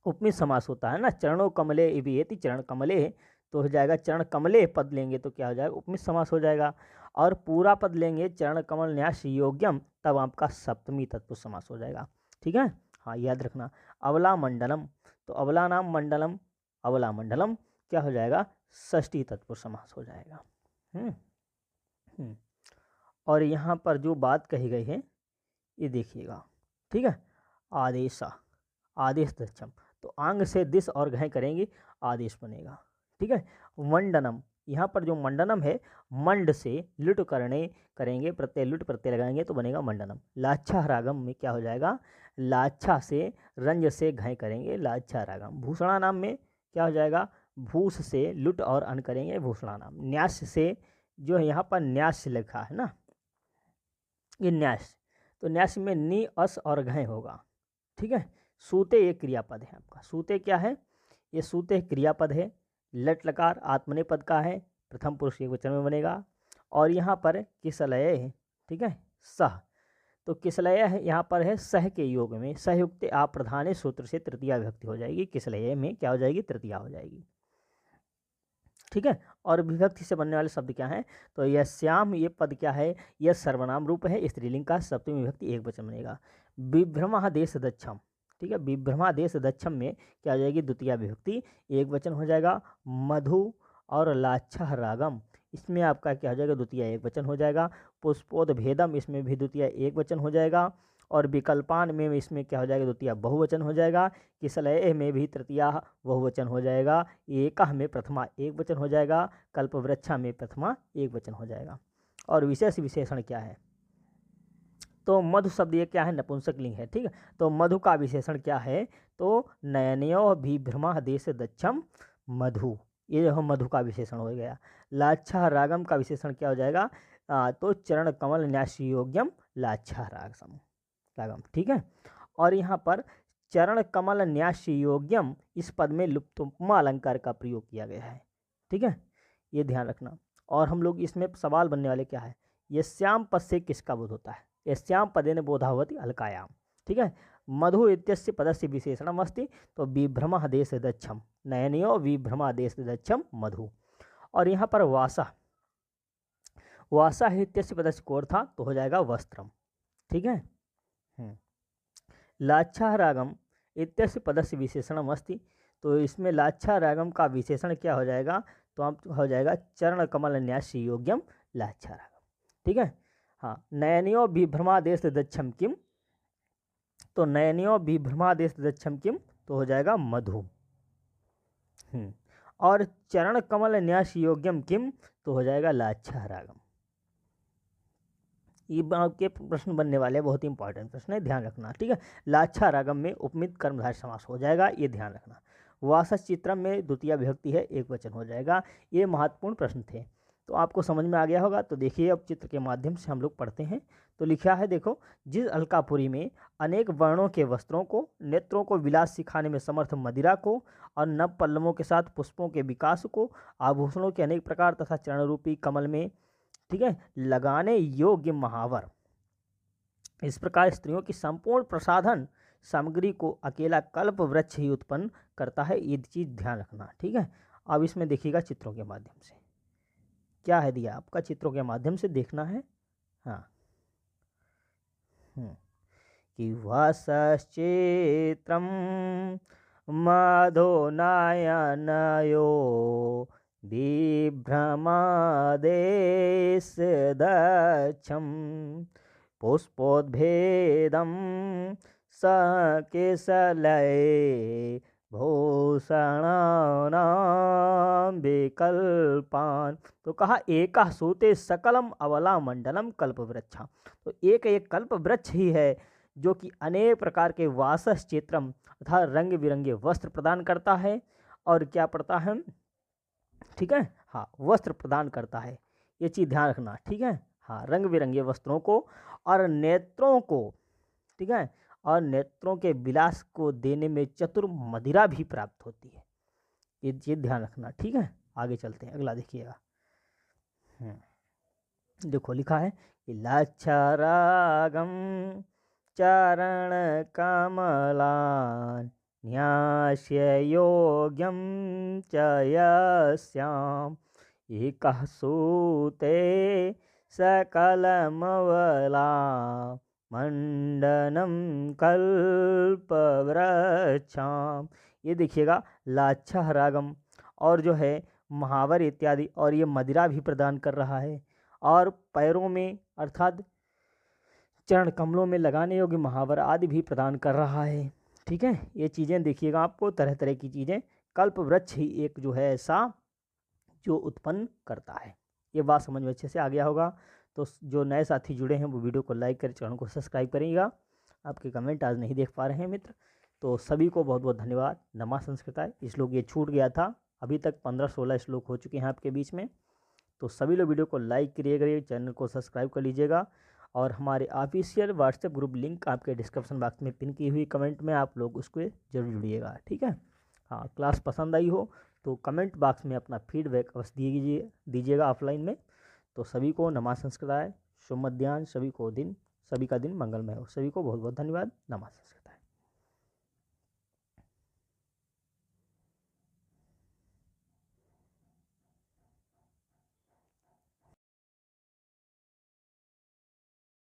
उपमित समास होता है ना, चरणों कमले इवेति चरण कमले, तो हो जाएगा चरण कमले पद लेंगे तो क्या हो जाएगा उपमित समास हो जाएगा। और पूरा पद लेंगे चरण कमल न्यास योग्यम, तब आपका सप्तमी तत्पुरुष समास हो जाएगा, ठीक है। हाँ याद रखना। अवला मंडलम, तो अवला नाम मंडलम, अवला मंडलम क्या हो जाएगा षष्ठी तत्पुरुष समास हो जाएगा। और यहाँ पर जो बात कही गई है ये देखिएगा, ठीक है। आदेशा आदेश दक्षम, तो आंग से दिस और घय करेंगे आदेश बनेगा, ठीक है। मंडनम, यहाँ पर जो मंडनम है मंड से लुट करने करेंगे प्रत्यय, लुट प्रत्यय लगाएंगे तो बनेगा मंडनम। लाच्छा रागम में क्या हो जाएगा लाच्छा से रंज से घय करेंगे लाच्छा रागम। भूषणा नाम में क्या हो जाएगा भूष से लुट और अन करेंगे भूषणा नाम। न्यास से जो है यहाँ पर न्यास लिखा है ना, ये न्यास, तो न्यास में नी अस और घय होगा, ठीक है। सूते एक क्रियापद है आपका, सूते क्या है ये सूते क्रियापद है, लट लकार आत्मनेपद का है, प्रथम पुरुष एक वचन में बनेगा। और यहाँ पर किसलय है, ठीक है, सह, तो किसलय है यहाँ पर है सह के योग में, सहयुक्त आप प्रधान सूत्र से तृतीया विभक्ति हो जाएगी, किसलय में क्या हो जाएगी तृतीया हो जाएगी, ठीक है। और विभक्ति से बनने वाले शब्द क्या हैं, तो यह श्याम ये पद क्या है यह सर्वनाम रूप है, स्त्रीलिंग का, सप्तमी विभक्ति एक वचन बनेगा। विभ्रमादेश दक्षम, ठीक है, विभ्रमादेश दक्षम में क्या हो जाएगी द्वितीय विभक्ति एक वचन हो जाएगा। मधु और लाच्छा रागम, इसमें आपका क्या हो जाएगा द्वितीय एक वचन हो जाएगा। पुष्पोदभेदम, इसमें भी द्वितीय एक वचन हो जाएगा। और विकल्पान में इसमें क्या हो जाएगा द्वितीय बहुवचन हो जाएगा। किसलय में भी तृतीया बहुवचन हो जाएगा। एकह में प्रथमा एक वचन हो जाएगा। कल्पवृक्षा में प्रथमा एक वचन हो जाएगा। और विशेष विशेषण क्या है, तो मधु शब्द ये क्या है नपुंसक लिंग है, ठीक है। तो मधु का विशेषण क्या है, तो नयनयो विभ्रमा देश दक्षम मधु, ये जो मधु का विशेषण हो गया। लाच्छा रागम का विशेषण क्या हो जाएगा, तो चरण कमल न्यास योग्यम लाच्छा रागम, ठीक है। और यहाँ पर चरण कमल न्यास योग्यम इस पद में लुप्तोपमा अलंकार का प्रयोग किया गया है, ठीक है, ये ध्यान रखना। और हम लोग इसमें सवाल बनने वाले क्या है, ये श्याम पद से किसका बोध होता है, ये श्याम पदेन बोधावती अलकायाम, ठीक है। मधु इत्यस्य पदस्य विशेषणम अस्ति, तो विभ्रमः देश दक्षम नयनयो विभ्रमा देश दक्षम मधु। और यहाँ पर वासा, वासा इत्यस्य पदस्य कोर था तो हो जाएगा वस्त्रम, ठीक है। लाच्छारागम इत्यस्य पदस्य विशेषणम अस्ति। तो इसमें लाच्छारागम का विशेषण क्या हो जाएगा, तो आप हो जाएगा चरण कमल न्यास योग्यम लाच्छारागम। ठीक है। हाँ, नयनियो विभ्रमादेश दक्षम किम, तो नयनियो विभ्रमादेश दक्षम किम तो हो जाएगा मधु। और चरण कमल न्यास योग्यम किम तो हो जाएगा लाच्छारागम। ये आपके प्रश्न बनने वाले बहुत ही इंपॉर्टेंट प्रश्न है, ध्यान रखना। ठीक है। लाच्छारागम में उपमित कर्मधारय समास हो जाएगा, ये ध्यान रखना। वासस चित्रम में द्वितीय विभक्ति है, एक वचन हो जाएगा। ये महत्वपूर्ण प्रश्न थे, तो आपको समझ में आ गया होगा। तो देखिए अब चित्र के माध्यम से हम लोग पढ़ते हैं। तो लिखा है, देखो, जिस अलकापुरी में अनेक वर्णों के वस्त्रों को, नेत्रों को विलास सिखाने में समर्थ मदिरा को, और नव पल्लवों के साथ पुष्पों के विकास को, आभूषणों के अनेक प्रकार तथा चरण रूपी कमल में, ठीक है, लगाने योग्य महावर, इस प्रकार स्त्रियों की संपूर्ण प्रसाधन सामग्री को अकेला कल्प वृक्ष ही उत्पन्न करता है। ये चीज ध्यान रखना। ठीक है। अब इसमें देखिएगा चित्रों के माध्यम से क्या है दिया, आपका चित्रों के माध्यम से देखना है। हाँ, कि वासश्चित्रम मधो नयनयो बिभ्रमादेश दक्षम पुष्पोद्भेदम सकेशलये भूषणानां विकल्पान। तो कहा एका सूते सकलम अवला मंडलम कल्पवृक्षा। तो एक एक कल्प वृक्ष ही है जो कि अनेक प्रकार के वासस चित्रम तथा रंग बिरंगे वस्त्र प्रदान करता है। और क्या पड़ता है, ठीक है, हाँ, वस्त्र प्रदान करता है, ये चीज ध्यान रखना। ठीक है। हाँ, रंग बिरंगे वस्त्रों को और नेत्रों को, ठीक है, और नेत्रों के विलास को देने में चतुर मदिरा भी प्राप्त होती है, ये चीज ध्यान रखना। ठीक है। आगे चलते हैं, अगला देखिएगा। देखो लिखा है कि लाच्छारागम चरण कमलान न्यास्य योग्यम च यस्याम एकः सूते सकलमवला मंडनम कल्पवृक्षाम। ये देखिएगा लाच्छारागम और जो है महावर इत्यादि, और ये मदिरा भी प्रदान कर रहा है, और पैरों में अर्थात चरण कमलों में लगाने योग्य महावर आदि भी प्रदान कर रहा है। ठीक है। ये चीज़ें देखिएगा, आपको तरह तरह की चीज़ें कल्प वृक्ष ही एक जो है ऐसा जो उत्पन्न करता है। ये बात समझ में अच्छे से आ गया होगा। तो जो नए साथी जुड़े हैं वो वीडियो को लाइक करें, चैनल को सब्सक्राइब करिएगा। आपके कमेंट आज नहीं देख पा रहे हैं मित्र, तो सभी को बहुत बहुत धन्यवाद। नमा संस्कृताय श्लोक ये छूट गया था, अभी तक 15-16 श्लोक हो चुके हैं आपके बीच में। तो सभी लोग वीडियो को लाइक करिएगा, चैनल को सब्सक्राइब कर लीजिएगा, और हमारे ऑफिशियल व्हाट्सएप ग्रुप लिंक आपके डिस्क्रिप्शन बॉक्स में पिन की हुई कमेंट में आप लोग उसको जरूर जुड़िएगा। ठीक है। हाँ, क्लास पसंद आई हो तो कमेंट बॉक्स में अपना फीडबैक अवश्य दीजिएगा ऑफलाइन में। तो सभी को नमा संस्कृताय, शुभ मध्याह्न, सभी का दिन मंगलमय हो। सभी को बहुत बहुत धन्यवाद। नमा संस्कृताय।